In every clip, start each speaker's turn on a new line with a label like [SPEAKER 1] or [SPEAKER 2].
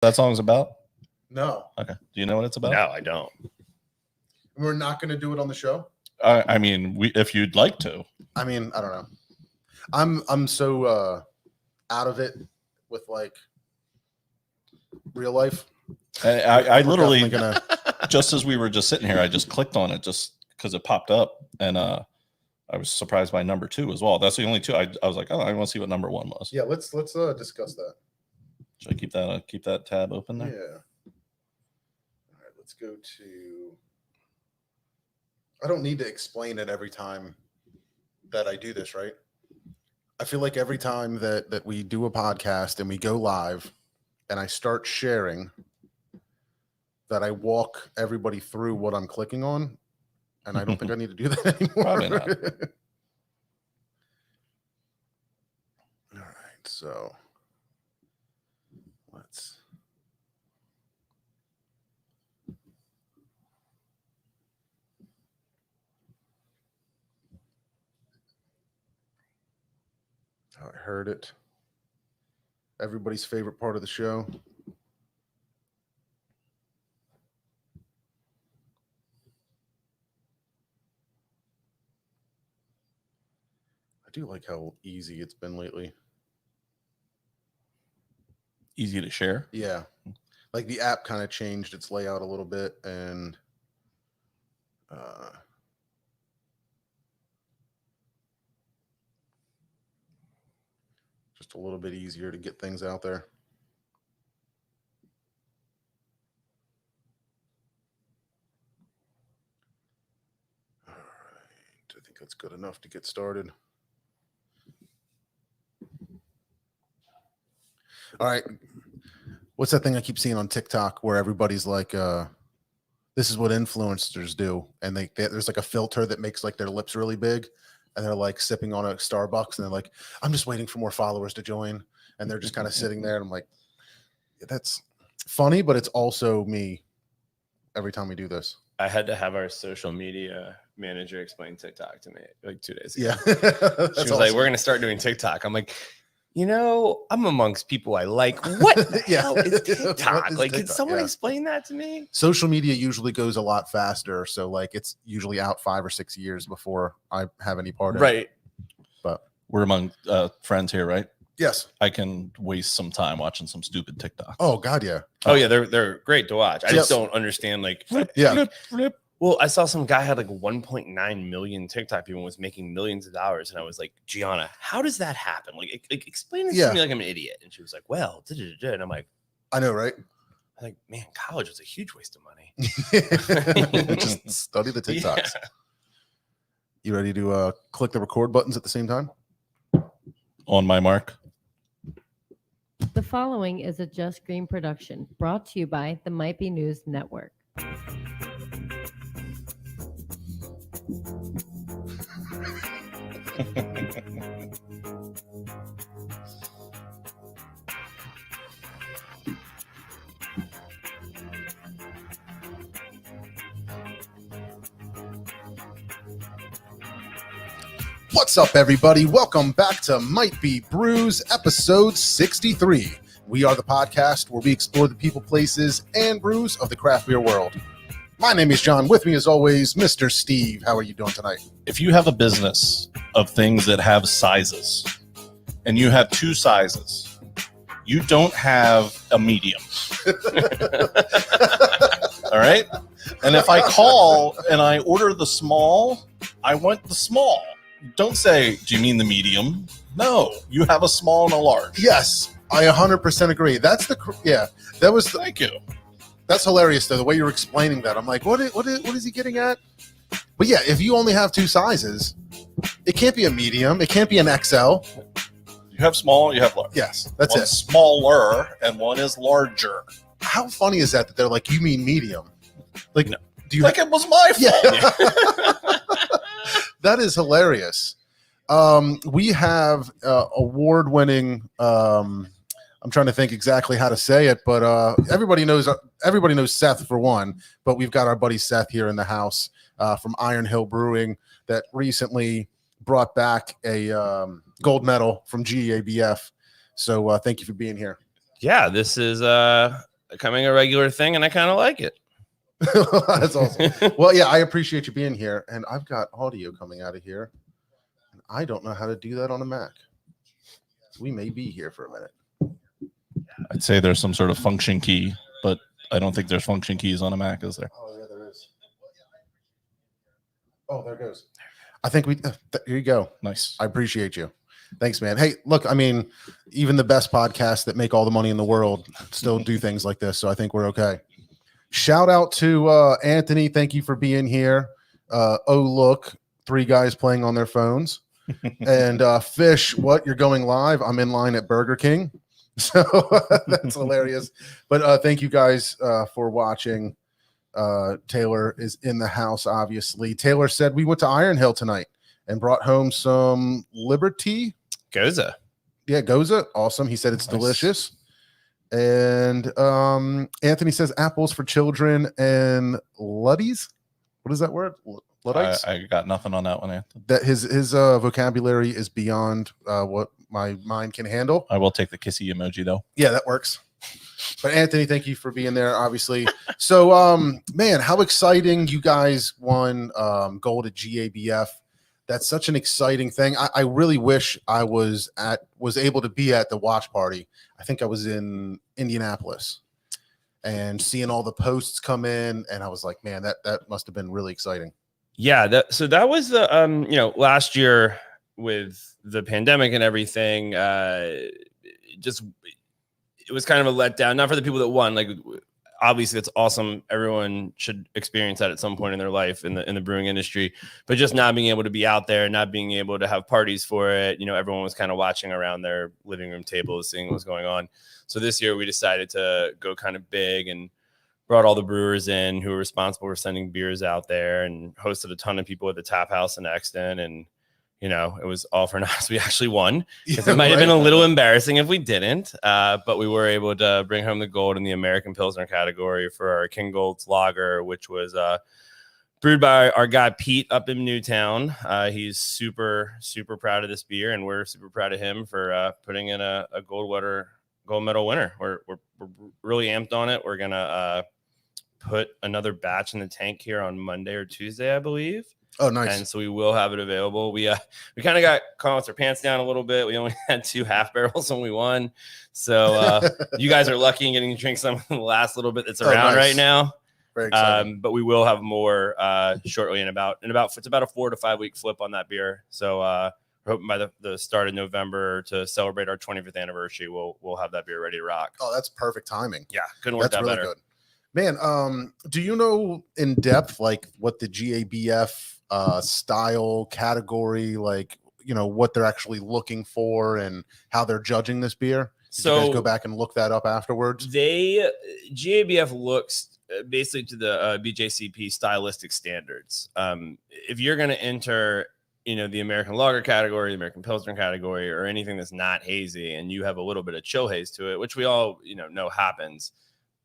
[SPEAKER 1] that song's about?
[SPEAKER 2] No.
[SPEAKER 1] Okay. Do you know what it's about?
[SPEAKER 3] No, I don't.
[SPEAKER 2] We're not going to do it on the show.
[SPEAKER 1] I mean, if you'd like to.
[SPEAKER 2] I mean, I don't know. I'm so out of it with like real life.
[SPEAKER 1] I literally just as we were just sitting here, I just clicked on it just because it popped up, and I was surprised by number 2 as well. That's the only 2. I was like, oh, I want to see what number 1 was.
[SPEAKER 2] Yeah, let's discuss that.
[SPEAKER 1] Should I keep that tab open there?
[SPEAKER 2] Yeah. All right, let's go to. I don't need to explain it every time that I do this, right? I feel like every time that we do a podcast and we go live and I start sharing, that I walk everybody through what I'm clicking on, and I don't think I need to do that anymore.
[SPEAKER 1] Probably not.
[SPEAKER 2] All right, so let's. I heard it. Everybody's favorite part of the show. I do like how easy it's been lately.
[SPEAKER 1] Easy to share.
[SPEAKER 2] Yeah. Like the app kind of changed its layout a little bit, and just a little bit easier to get things out there. All right. I think that's good enough to get started. All right. What's that thing I keep seeing on TikTok where everybody's like, this is what influencers do. And there's like a filter that makes like their lips really big. And they're like sipping on a Starbucks. And they're like, I'm just waiting for more followers to join. And they're just kind of sitting there. And I'm like, yeah, that's funny, but it's also me every time we do this.
[SPEAKER 3] I had to have our social media manager explain TikTok to me like 2 days ago.
[SPEAKER 2] Yeah.
[SPEAKER 3] She was like, we're going to start doing TikTok. I'm like, I'm amongst people I like. What the hell is TikTok? Like, can someone explain that to me?
[SPEAKER 2] Social media usually goes a lot faster. So, like, it's usually out 5 or 6 years before I have any part of it.
[SPEAKER 3] Right.
[SPEAKER 2] But
[SPEAKER 1] we're among friends here, right?
[SPEAKER 2] Yes.
[SPEAKER 1] I can waste some time watching some stupid TikToks.
[SPEAKER 2] Oh, God, yeah.
[SPEAKER 3] Oh, yeah, they're great to watch. I just don't understand, like,
[SPEAKER 2] flip.
[SPEAKER 3] Well, I saw some guy had like 1.9 million TikTok people and was making millions of dollars. And I was like, Gianna, how does that happen? Like explain it to me like I'm an idiot. And she was like, well, and I'm like,
[SPEAKER 2] I know, right?
[SPEAKER 3] I'm like, man, college is a huge waste of money.
[SPEAKER 2] Just study the TikToks. Yeah. You ready to click the record buttons at the same time?
[SPEAKER 1] On my mark.
[SPEAKER 4] The following is a Just Green production brought to you by the Might Be News Network.
[SPEAKER 2] What's up, everybody? Welcome back to Might Be Brews, episode 63. We are the podcast where we explore the people, places, and brews of the craft beer world. My name is John. With me, as always, Mr. Steve. How are you doing tonight?
[SPEAKER 1] If you have a business of things that have sizes, and you have 2 sizes, you don't have a medium. All right? And if I call and I order the small, I want the small. Don't say, do you mean the medium? No, you have a small and a large.
[SPEAKER 2] Yes, I 100% agree. That's that was
[SPEAKER 1] Thank you.
[SPEAKER 2] That's hilarious, though, the way you're explaining that. I'm like, what is he getting at? But yeah, if you only have 2 sizes, it can't be a medium. It can't be an XL.
[SPEAKER 1] You have small, you have large.
[SPEAKER 2] Yes, that's
[SPEAKER 1] One's
[SPEAKER 2] it.
[SPEAKER 1] Smaller and one is larger.
[SPEAKER 2] How funny is that they're like, you mean medium? Like,
[SPEAKER 1] no.
[SPEAKER 2] Do you
[SPEAKER 1] like it was my fault.
[SPEAKER 2] Yeah. That is hilarious. We have award-winning. I'm trying to think exactly how to say it, but everybody knows Seth for one. But we've got our buddy Seth here in the house from Iron Hill Brewing that recently brought back a gold medal from GABF. So thank you for being here.
[SPEAKER 3] Yeah, this is becoming a regular thing, and I kind of like it.
[SPEAKER 2] That's awesome. Well, yeah, I appreciate you being here, and I've got audio coming out of here. And I don't know how to do that on a Mac. So we may be here for a minute.
[SPEAKER 1] I'd say there's some sort of function key, but I don't think there's function keys on a Mac, is there?
[SPEAKER 2] Oh, yeah, there is. Oh, there it goes. I think here you go.
[SPEAKER 1] Nice.
[SPEAKER 2] I appreciate you. Thanks, man. Hey, look, I mean, even the best podcasts that make all the money in the world still do things like this. So I think we're okay. Shout out to Anthony. Thank you for being here. Oh, look, 3 guys playing on their phones. And Fish, what? You're going live? I'm in line at Burger King. So that's hilarious. But thank you guys for watching. Taylor is in the house, obviously. Taylor said we went to Iron Hill tonight and brought home some Liberty.
[SPEAKER 3] Goza.
[SPEAKER 2] Yeah, Goza. Awesome. He said it's delicious. And Anthony says apples for children and Luddies. What is that word? Luddites?
[SPEAKER 1] I got nothing on that one, Anthony.
[SPEAKER 2] That his vocabulary is beyond what my mind can handle.
[SPEAKER 1] I will take the kissy emoji though.
[SPEAKER 2] Yeah, that works. But Anthony, thank you for being there, obviously. So, man, how exciting you guys won gold at GABF. That's such an exciting thing. I really wish I was able to be at the watch party. I think I was in Indianapolis and seeing all the posts come in, and I was like, man, that must have been really exciting.
[SPEAKER 3] Yeah, so that was the last year with the pandemic and everything, it was kind of a letdown, not for the people that won. Like, obviously it's awesome. Everyone should experience that at some point in their life in the brewing industry, but just not being able to be out there, not being able to have parties for it. Everyone was kind of watching around their living room tables, seeing what was going on. So this year we decided to go kind of big and brought all the brewers in who were responsible for sending beers out there, and hosted a ton of people at the tap house in Exton. And it was all for naught. We actually won, because it might have been a little embarrassing if we didn't. But we were able to bring home the gold in the American Pilsner category for our King Gold's Lager, which was brewed by our guy Pete up in Newtown. He's super, super proud of this beer, and we're super proud of him for putting in a gold medal winner. We're really amped on it. We're gonna put another batch in the tank here on Monday or Tuesday, I believe.
[SPEAKER 2] Oh, nice.
[SPEAKER 3] And so we will have it available. We kind of got caught with our pants down a little bit. We only had 2 half barrels when we won. So you guys are lucky in getting to drink some of the last little bit that's around right now.
[SPEAKER 2] Very exciting.
[SPEAKER 3] But we will have more shortly it's about a 4 to 5 week flip on that beer. So we're hoping by the start of November to celebrate our 25th anniversary, we'll have that beer ready to rock.
[SPEAKER 2] Oh, that's perfect timing.
[SPEAKER 3] Yeah, couldn't work that
[SPEAKER 2] really
[SPEAKER 3] better.
[SPEAKER 2] Good. Man, do you know in depth like what the GABF style category, like what they're actually looking for and how they're judging this beer? Did you guys go back and look that up afterwards?
[SPEAKER 3] GABF looks basically to the BJCP stylistic standards. If you're going to enter the American Lager category, the American Pilsner category, or anything that's not hazy, and you have a little bit of chill haze to it, which we all know happens,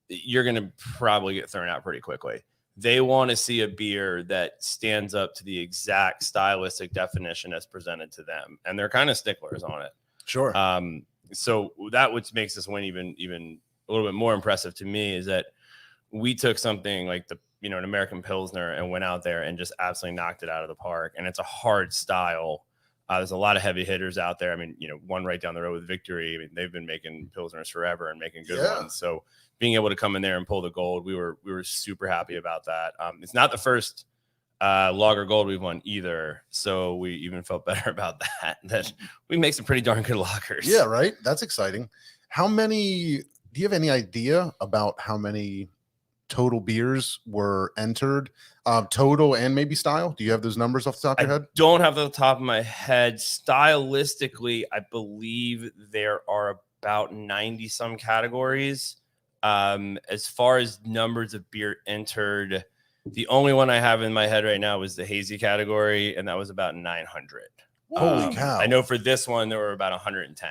[SPEAKER 3] you're going to probably get thrown out pretty quickly. They want to see a beer that stands up to the exact stylistic definition as presented to them, and they're kind of sticklers on it.
[SPEAKER 2] Sure.
[SPEAKER 3] So that which makes this win even a little bit more impressive to me is that we took something like an American Pilsner and went out there and just absolutely knocked it out of the park. And it's a hard style. There's a lot of heavy hitters out there. I mean, one right down the road with Victory. I mean, they've been making Pilsners forever and making good ones. So being able to come in there and pull the gold, we were super happy about that. It's not the first lager gold we've won either, so we even felt better about that we make some pretty darn good lagers.
[SPEAKER 2] Yeah, right. That's exciting. Do you have any idea about how many total beers were entered, total and maybe style? Do you have those numbers off the top of your head?
[SPEAKER 3] Don't have the top of my head. Stylistically, I believe there are about 90 some categories. As far as numbers of beer entered, the only one I have in my head right now was the hazy category, and that was about 900.
[SPEAKER 2] Holy cow.
[SPEAKER 3] I know for this one, there were about 110.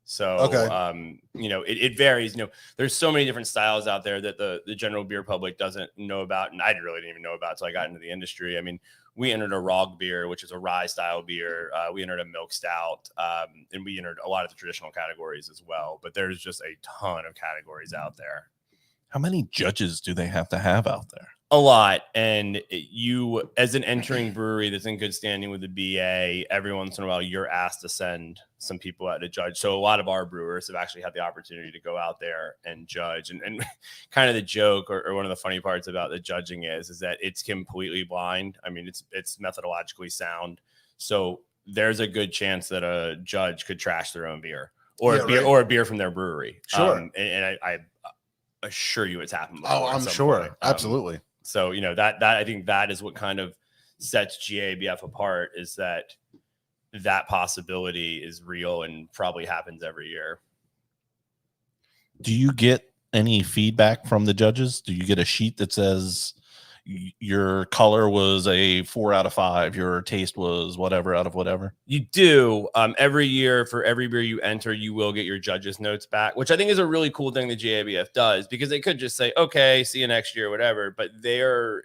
[SPEAKER 3] So,
[SPEAKER 2] okay.
[SPEAKER 3] It varies. There's so many different styles out there that the general beer public doesn't know about, and I really didn't even know about until I got into the industry. I mean, we entered a Rog beer, which is a rye style beer. We entered a milk stout, and we entered a lot of the traditional categories as well. But there's just a ton of categories out there.
[SPEAKER 1] How many judges do they have to have out there?
[SPEAKER 3] A lot. And you, as an entering brewery that's in good standing with the BA, every once in a while you're asked to send some people out to judge. So a lot of our brewers have actually had the opportunity to go out there and judge. And kind of the joke or one of the funny parts about the judging is that it's completely blind. I mean, it's methodologically sound. So there's a good chance that a judge could trash their own beer or a beer from their brewery.
[SPEAKER 2] Sure.
[SPEAKER 3] And I assure you it's happened before.
[SPEAKER 2] Oh, I'm sure.
[SPEAKER 3] Point.
[SPEAKER 2] Absolutely.
[SPEAKER 3] So, that I think that is what kind of sets GABF apart, is that possibility is real and probably happens every year.
[SPEAKER 1] Do you get any feedback from the judges? Do you get a sheet that says your color was a 4 out of 5, your taste was whatever out of whatever?
[SPEAKER 3] You do. Every year for every beer you enter, you will get your judges' notes back, which I think is a really cool thing that GABF does, because they could just say, okay, see you next year, whatever. But they're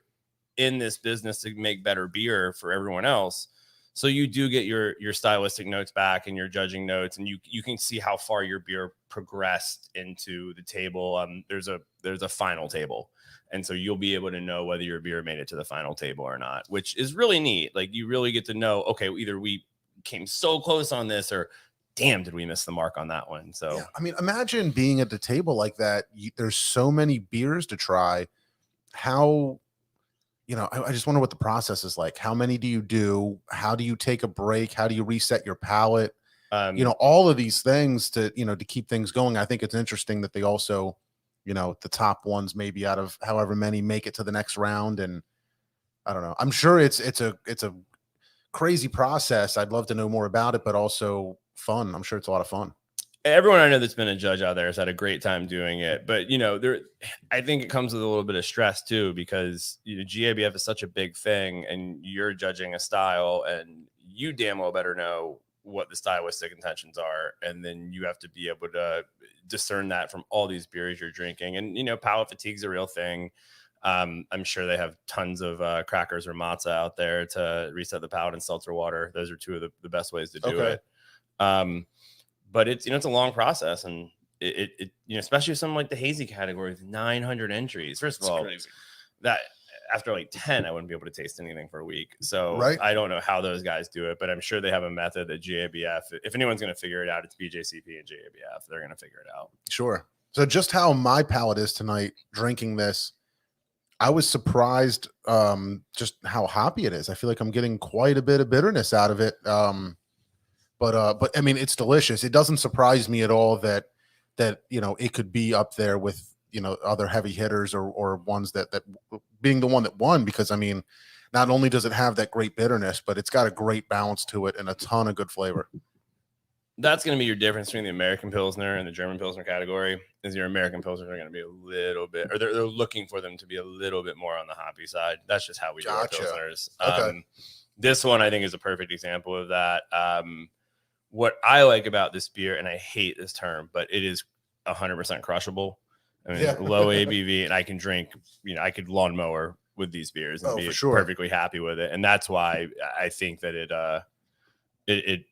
[SPEAKER 3] in this business to make better beer for everyone else. So you do get your stylistic notes back and your judging notes, and you can see how far your beer progressed into the table. There's a final table. And so you'll be able to know whether your beer made it to the final table or not, which is really neat. Like, you really get to know, okay, either we came so close on this, or damn, did we miss the mark on that one? So,
[SPEAKER 2] yeah, I mean, imagine being at the table like that. There's so many beers to try. How, I just wonder what the process is like. How many do you do? How do you take a break? How do you reset your palate? All of these things to keep things going. I think it's interesting that they also, the top ones, maybe out of however many, make it to the next round. And I don't know. I'm sure it's a crazy process. I'd love to know more about it, but also fun. I'm sure it's a lot of fun.
[SPEAKER 3] Everyone I know that's been a judge out there has had a great time doing it. But, I think it comes with a little bit of stress too, because GABF is such a big thing, and you're judging a style, and you damn well better know what the stylistic intentions are. And then you have to be able to discern that from all these beers you're drinking. And, palate fatigue is a real thing. I'm sure they have tons of crackers or matzah out there to reset the palate, and seltzer water. Those are two of the best ways to do it. But it's, it's a long process, and it especially with something like the hazy category with 900 entries. First of all, crazy. That after like 10, I wouldn't be able to taste anything for a week. So I don't know how those guys do it, but I'm sure they have a method that GABF, if anyone's going to figure it out, it's BJCP and GABF. They're going to figure it out.
[SPEAKER 2] Sure. So just how my palate is tonight drinking this, I was surprised just how hoppy it is. I feel like I'm getting quite a bit of bitterness out of it. But I mean, it's delicious. It doesn't surprise me at all that it could be up there with other heavy hitters or ones that being the one that won, because I mean, not only does it have that great bitterness, but it's got a great balance to it and a ton of good flavor.
[SPEAKER 3] That's going to be your difference between the American Pilsner and the German Pilsner category. Is your American Pilsner are going to be a little bit, or they're looking for them to be a little bit more on the hoppy side. That's just how we do our Pilsners. Okay. This one I think is a perfect example of that. What I like about this beer, and I hate this term, but it is 100% crushable. I mean, low ABV, and I can drink, I could lawnmower with these beers and be perfectly happy with it. And that's why I think that it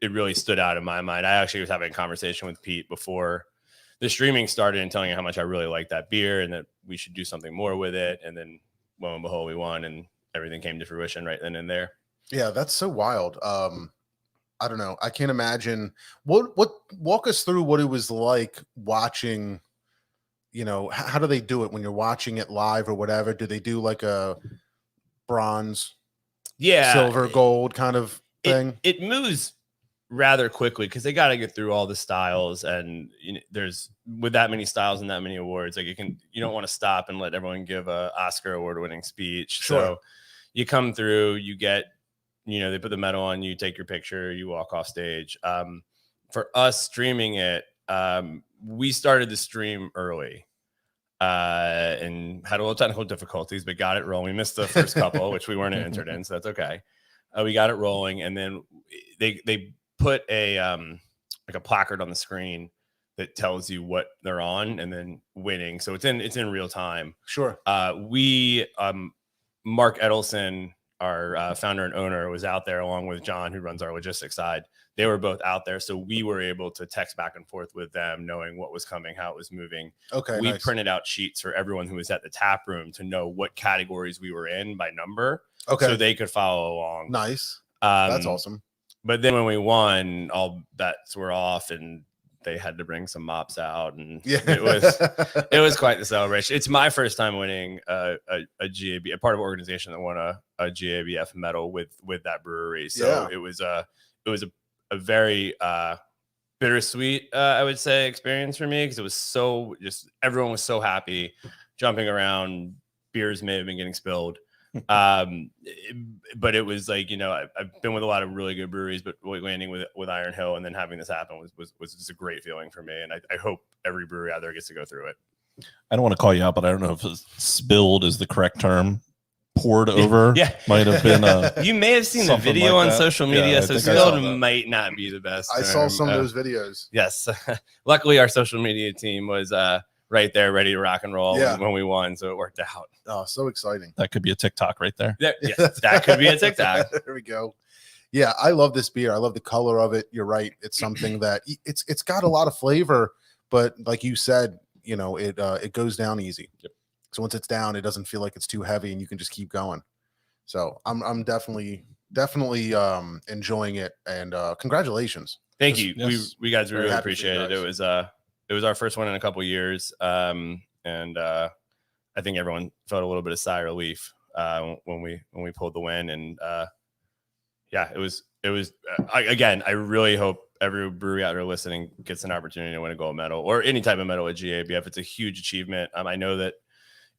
[SPEAKER 3] really stood out in my mind. I actually was having a conversation with Pete before the streaming started and telling him how much I really like that beer and that we should do something more with it. And then lo and behold, we won, and everything came to fruition right then and there.
[SPEAKER 2] Yeah, that's so wild. I don't know. I can't imagine walk us through what it was like watching, how do they do it when you're watching it live or whatever? Do they do like a bronze, silver, gold kind of thing?
[SPEAKER 3] It moves rather quickly because they got to get through all the styles, and there's with that many styles and that many awards, like you don't want to stop and let everyone give a Oscar award winning speech. Sure. So you come through, you get, they put the medal on you, take your picture, you walk off stage. For us streaming it, we started the stream early and had a little technical difficulties, but got it rolling. We missed the first couple, which we weren't entered in, so that's okay. We got it rolling, and then they put a like a placard on the screen that tells you what they're on and then winning. So it's in real time.
[SPEAKER 2] Sure.
[SPEAKER 3] Mark Edelson our founder and owner, was out there along with John, who runs our logistics side. They were both out there, so we were able to text back and forth with them, knowing what was coming, how it was moving.
[SPEAKER 2] Okay,
[SPEAKER 3] We
[SPEAKER 2] nice.
[SPEAKER 3] printed out sheets for everyone who was at the tap room to know what categories we were in by number,
[SPEAKER 2] Okay,
[SPEAKER 3] so they could follow along.
[SPEAKER 2] nice. That's awesome.
[SPEAKER 3] But then when we won, all bets were off, and they had to bring some mops out, and
[SPEAKER 2] Yeah,
[SPEAKER 3] it was quite the celebration. It's my first time winning a GAB, a part of an organization that won a GABF medal with that brewery. So
[SPEAKER 2] Yeah.
[SPEAKER 3] it was a very bittersweet, I would say, experience for me, because it was so just everyone was so happy, jumping around. Beers may have been getting spilled. But it was like, I've been with a lot of really good breweries, but landing with Iron Hill and then having this happen was just a great feeling for me. And I hope every brewery out there gets to go through it.
[SPEAKER 1] I don't want to call you out, but I don't know if spilled is the correct term. Poured over,
[SPEAKER 3] Yeah.
[SPEAKER 1] might have been.
[SPEAKER 3] You may have seen the
[SPEAKER 1] something
[SPEAKER 3] video
[SPEAKER 1] like
[SPEAKER 3] on
[SPEAKER 1] that.
[SPEAKER 3] social
[SPEAKER 1] Yeah,
[SPEAKER 3] media,
[SPEAKER 1] I
[SPEAKER 3] so
[SPEAKER 1] think I saw
[SPEAKER 3] spilled
[SPEAKER 1] that.
[SPEAKER 3] might not be the best.
[SPEAKER 2] I saw
[SPEAKER 3] term.
[SPEAKER 2] some of those videos.
[SPEAKER 3] Yes, luckily our social media team was right there, ready to rock and roll when we won, so it worked out.
[SPEAKER 2] Oh, so exciting.
[SPEAKER 1] That could be a TikTok right there.
[SPEAKER 3] Yeah, that could be a TikTok.
[SPEAKER 2] There we go. Yeah, I love this beer. I love the color of it. You're right. It's something that it's got a lot of flavor, but like you said, it goes down easy.
[SPEAKER 1] Yep.
[SPEAKER 2] So once it's down, it doesn't feel like it's too heavy, and you can just keep going. So I'm definitely enjoying it, and congratulations.
[SPEAKER 3] Thank you.
[SPEAKER 1] Yes.
[SPEAKER 3] We guys
[SPEAKER 2] Very
[SPEAKER 3] really
[SPEAKER 2] happy for you
[SPEAKER 3] appreciate it.
[SPEAKER 2] guys.
[SPEAKER 3] It was our first one in a couple years, and I think everyone felt a little bit of sigh of relief when we pulled the win. And it was. Again, I really hope every brewery out there listening gets an opportunity to win a gold medal or any type of medal at GABF. It's a huge achievement. I know that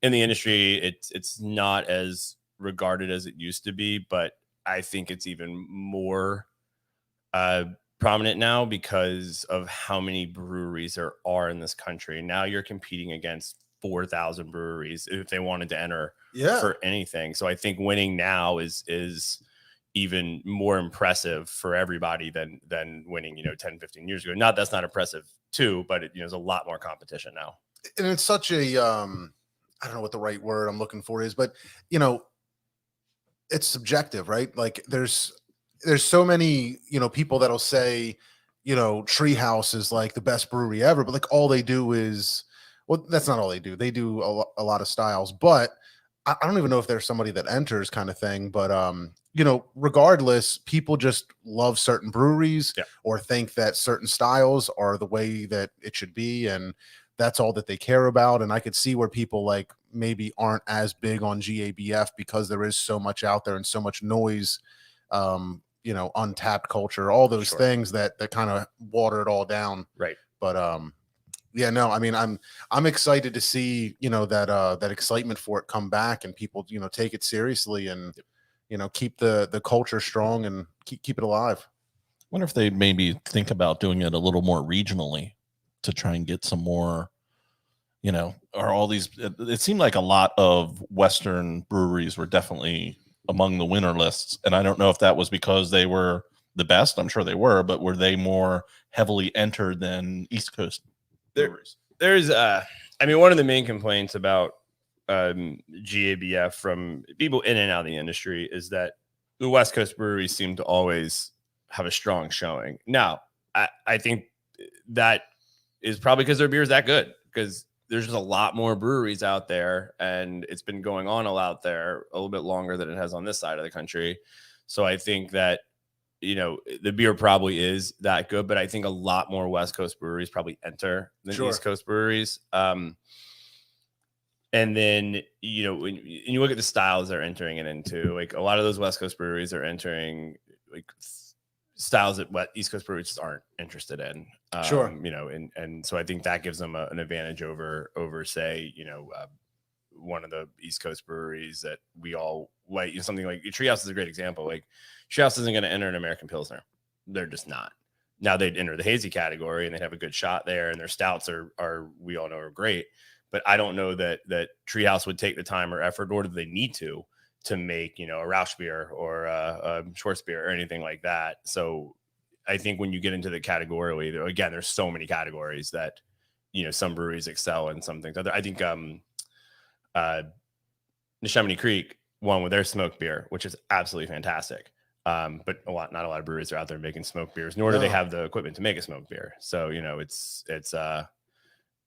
[SPEAKER 3] in the industry, it's not as regarded as it used to be, but I think it's even more prominent now because of how many breweries there are in this country. Now you're competing against 4,000 breweries if they wanted to enter for anything. So I think winning now is even more impressive for everybody than winning 10, 15 years ago. That's not impressive too, but there's a lot more competition now.
[SPEAKER 2] And it's such a I don't know what the right word I'm looking for is, but it's subjective, right? Like there's so many people that'll say Treehouse is like the best brewery ever, but like all they do is, well, that's not all they do. They do a lot of styles, but I don't even know if there's somebody that enters kind of thing. But regardless, people just love certain breweries or think that certain styles are the way that it should be, and that's all that they care about. And I could see where people like maybe aren't as big on GABF because there is so much out there and so much noise, untapped culture, all those things that kind of water it all down. Right. But I'm excited to see, that excitement for it come back and people, take it seriously and, keep the culture strong and keep it alive.
[SPEAKER 1] I wonder if they maybe think about doing it a little more regionally to try and get some more, or all these, it seemed like a lot of Western breweries were definitely among the winner lists. And I don't know if that was because they were the best. I'm sure they were, but were they more heavily entered than East Coast breweries?
[SPEAKER 3] There's one of the main complaints about GABF from people in and out of the industry is that the West Coast breweries seem to always have a strong showing. Now, I think that is probably because their beer is that good, because there's just a lot more breweries out there, and it's been going on out there a little bit longer than it has on this side of the country. So I think that the beer probably is that good, but I think a lot more West Coast breweries probably enter than East Coast breweries. And then, when you look at the styles they're entering it into, like a lot of those West Coast breweries are entering like styles that East Coast breweries just aren't interested in. And so I think that gives them an advantage over say, one of the East Coast breweries that we all like. Something like Treehouse is a great example. Like Treehouse isn't going to enter an American Pilsner. They're just not. Now they'd enter the hazy category and they'd have a good shot there, and their stouts are we all know are great. But I don't know that Treehouse would take the time or effort, or do they need to make, a Rausch beer or a Schwartz beer or anything like that. So I think when you get into the category, again, there's so many categories that, some breweries excel in some things. I think Neshaminy Creek one with their smoked beer, which is absolutely fantastic. But not a lot of breweries are out there making smoked beers, nor do they
[SPEAKER 2] No.
[SPEAKER 3] have the equipment to make a smoked beer. So, you know, it's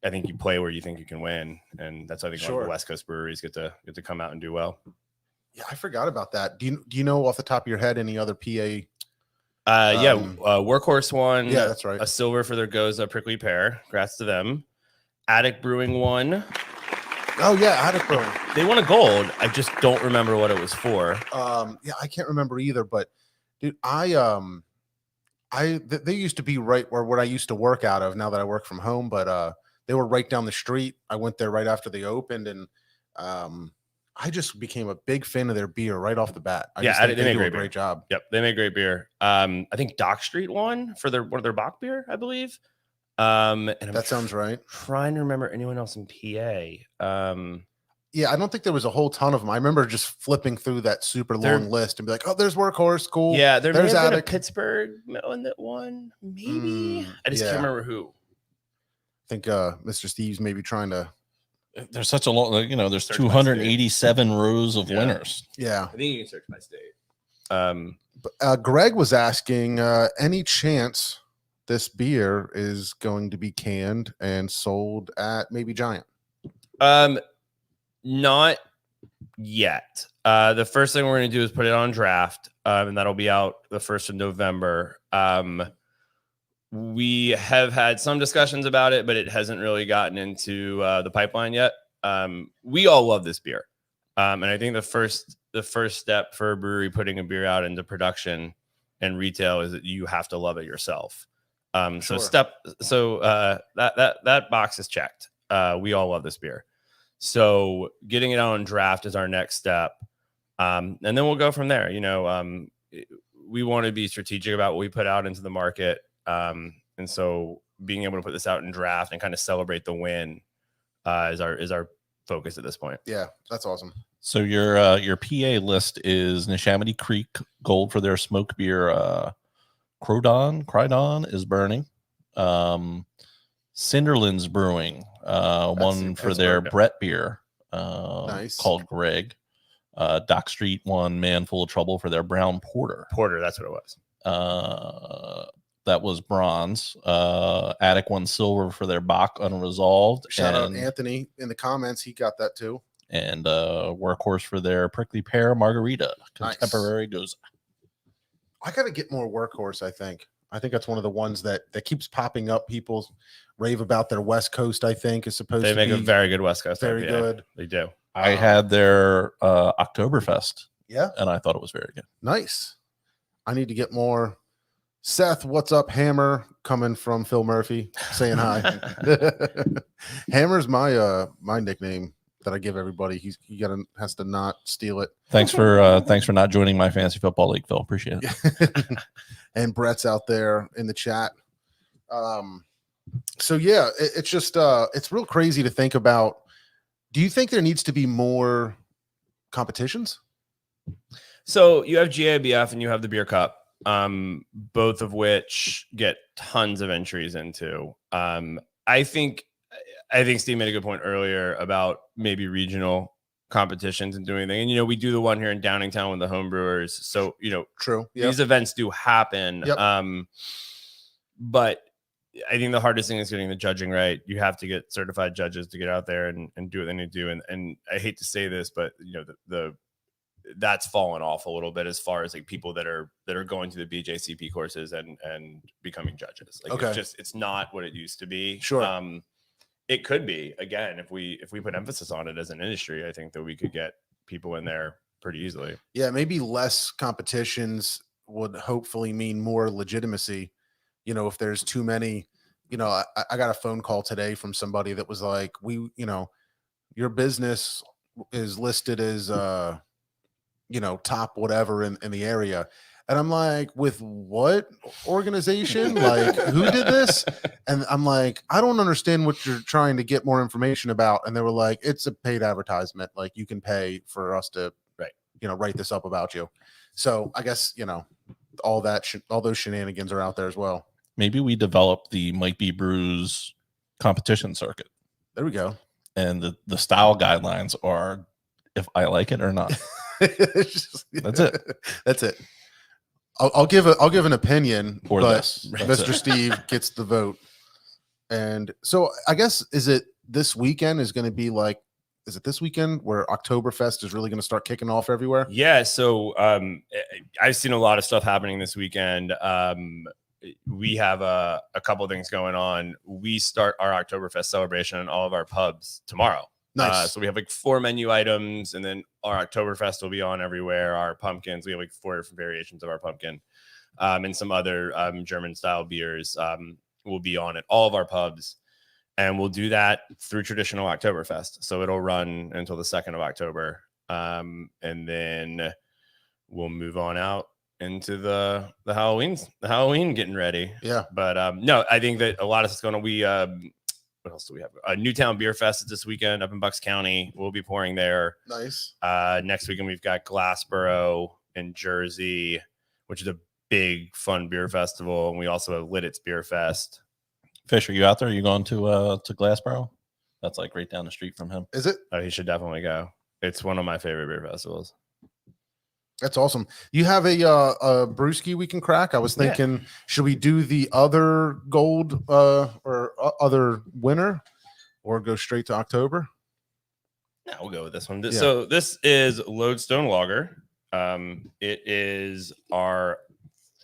[SPEAKER 3] I think you play where you think you can win. And that's, I think, a lot of
[SPEAKER 2] Sure.
[SPEAKER 3] the West Coast breweries get to come out and do well.
[SPEAKER 2] Yeah, I forgot about that. Do you know off the top of your head any other PA?
[SPEAKER 3] Workhorse won.
[SPEAKER 2] Yeah, that's right.
[SPEAKER 3] A silver for their Goza prickly pear. Congrats to them. Attic Brewing won.
[SPEAKER 2] Oh yeah, Attic Brewing.
[SPEAKER 3] They won a gold. I just don't remember what it was for.
[SPEAKER 2] Yeah, I can't remember either. But dude, they used to be right where I used to work out of. Now that I work from home, but they were right down the street. I went there right after they opened, and I just became a big fan of their beer right off the bat. I just think they do a great job.
[SPEAKER 3] Yep, they make great beer. I think Dock Street won for one of their Bach beer, I believe. And
[SPEAKER 2] that sounds right.
[SPEAKER 3] Trying to remember anyone else in PA.
[SPEAKER 2] Yeah, I don't think there was a whole ton of them. I remember just flipping through that super long list and be like, "Oh, there's Workhorse, cool."
[SPEAKER 3] Yeah, there's
[SPEAKER 2] Attic.
[SPEAKER 3] a Pittsburgh one that won. Maybe I just can't remember who.
[SPEAKER 2] I think Mr. Steve's maybe trying to.
[SPEAKER 1] There's such a long, you know, there's
[SPEAKER 3] Search by
[SPEAKER 1] 287 rows of winners.
[SPEAKER 2] Yeah,
[SPEAKER 3] I think you can search by state.
[SPEAKER 2] Greg was asking, any chance this beer is going to be canned and sold at maybe Giant?
[SPEAKER 3] Not yet. The first thing we're going to do is put it on draft, and that'll be out the 1st of November. We have had some discussions about it, but it hasn't really gotten into the pipeline yet. We all love this beer. And I think the first step for a brewery putting a beer out into production and retail is that you have to love it yourself.
[SPEAKER 2] Sure.
[SPEAKER 3] That box is checked. We all love this beer. So getting it out on draft is our next step. And then we'll go from there. You know, we want to be strategic about what we put out into the market. And so being able to put this out in draft and kind of celebrate the win is our focus at this point.
[SPEAKER 2] Yeah, that's awesome.
[SPEAKER 1] So your PA list is Neshaminy Creek Gold for their smoked beer. Crydon is burning. Cinderlands Brewing one for their Brett beer
[SPEAKER 2] Nice.
[SPEAKER 1] called Greg. Dock Street won Man Full of Trouble for their brown porter.
[SPEAKER 3] That's what it
[SPEAKER 1] was. That was bronze. Attic won silver for their Bach Unresolved.
[SPEAKER 2] Shout out Anthony in the comments. He got that too.
[SPEAKER 1] And Workhorse for their prickly pear margarita. Contemporary goes.
[SPEAKER 2] I got to get more Workhorse. I think that's one of the ones that keeps popping up. People rave about their West Coast. I think is supposed to be
[SPEAKER 3] a very good West Coast.
[SPEAKER 2] Very good.
[SPEAKER 3] They do.
[SPEAKER 1] I had their Oktoberfest.
[SPEAKER 2] Yeah.
[SPEAKER 1] And I thought it was very good.
[SPEAKER 2] Nice. I need to get more. Seth, what's up? Hammer coming from Phil Murphy saying hi. Hammer's my nickname that I give everybody. He has to not steal it.
[SPEAKER 1] Thanks for not joining my fantasy football league, Phil. Appreciate it.
[SPEAKER 2] And Brett's out there in the chat. So yeah, it's just it's real crazy to think about. Do you think there needs to be more competitions?
[SPEAKER 3] So you have GABF and you have the Beer Cup. Both of which get tons of entries into. I think Steve made a good point earlier about maybe regional competitions and doing anything. And, you know, we do the one here in Downingtown with the home brewers. So, you know,
[SPEAKER 2] true. Yep.
[SPEAKER 3] These events do happen.
[SPEAKER 2] Yep.
[SPEAKER 3] But I think the hardest thing is getting the judging right. You have to get certified judges to get out there and do what they need to do. And I hate to say this, but you know, that's fallen off a little bit as far as like people that are going to the BJCP courses and becoming judges. Like it's not what it used to be.
[SPEAKER 2] Sure.
[SPEAKER 3] It could be, again, if we put emphasis on it as an industry, I think that we could get people in there pretty easily.
[SPEAKER 2] Yeah, maybe less competitions would hopefully mean more legitimacy. You know, if there's too many, you know, I got a phone call today from somebody that was like, your business is listed as top whatever in the area. And I'm like, with what organization? Like, who did this? And I'm like, I don't understand what you're trying to get more information about. And they were like, it's a paid advertisement. Like, you can pay for us to, write this up about you. So I guess, all those shenanigans are out there as well.
[SPEAKER 1] Maybe we develop the Might Be Brews competition circuit.
[SPEAKER 2] There we go.
[SPEAKER 1] And the style guidelines are if I like it or not. That's it.
[SPEAKER 2] That's it. I'll give an opinion,
[SPEAKER 1] Or
[SPEAKER 2] but
[SPEAKER 1] this. That's
[SPEAKER 2] Mr.
[SPEAKER 1] it.
[SPEAKER 2] Steve gets the vote. And so I guess, is it this weekend is going to be like, is it this weekend where Oktoberfest is really going to start kicking off everywhere?
[SPEAKER 3] Yeah, so I've seen a lot of stuff happening this weekend. We have a couple things going on. We start our Oktoberfest celebration in all of our pubs tomorrow.
[SPEAKER 2] Nice.
[SPEAKER 3] So we have like 4 menu items, and then our Oktoberfest will be on everywhere. Our pumpkins, we have like 4 different variations of our pumpkin, and some other German style beers will be on at all of our pubs. And we'll do that through traditional Oktoberfest. So it'll run until the 2nd of October. And then we'll move on out into the Halloween getting ready.
[SPEAKER 2] Yeah.
[SPEAKER 3] But no, I think that a lot of stuff's going on. We what else do we have? Newtown Beer Fest is this weekend up in Bucks County. We'll be pouring there.
[SPEAKER 2] Nice.
[SPEAKER 3] Next weekend we've got Glassboro in Jersey, which is a big fun beer festival. And we also have Lidditz Beer Fest.
[SPEAKER 1] Fish, are you out there? Are you going to Glassboro? That's like right down the street from him.
[SPEAKER 2] Is it?
[SPEAKER 3] Oh, he should definitely go. It's one of my favorite beer festivals.
[SPEAKER 2] That's awesome. You have a brewski we can crack. I was thinking, should we do the other gold or other winner, or go straight to October?
[SPEAKER 3] Yeah, we'll go with this one.
[SPEAKER 2] Yeah.
[SPEAKER 3] So this is Lodestone Lager. It is our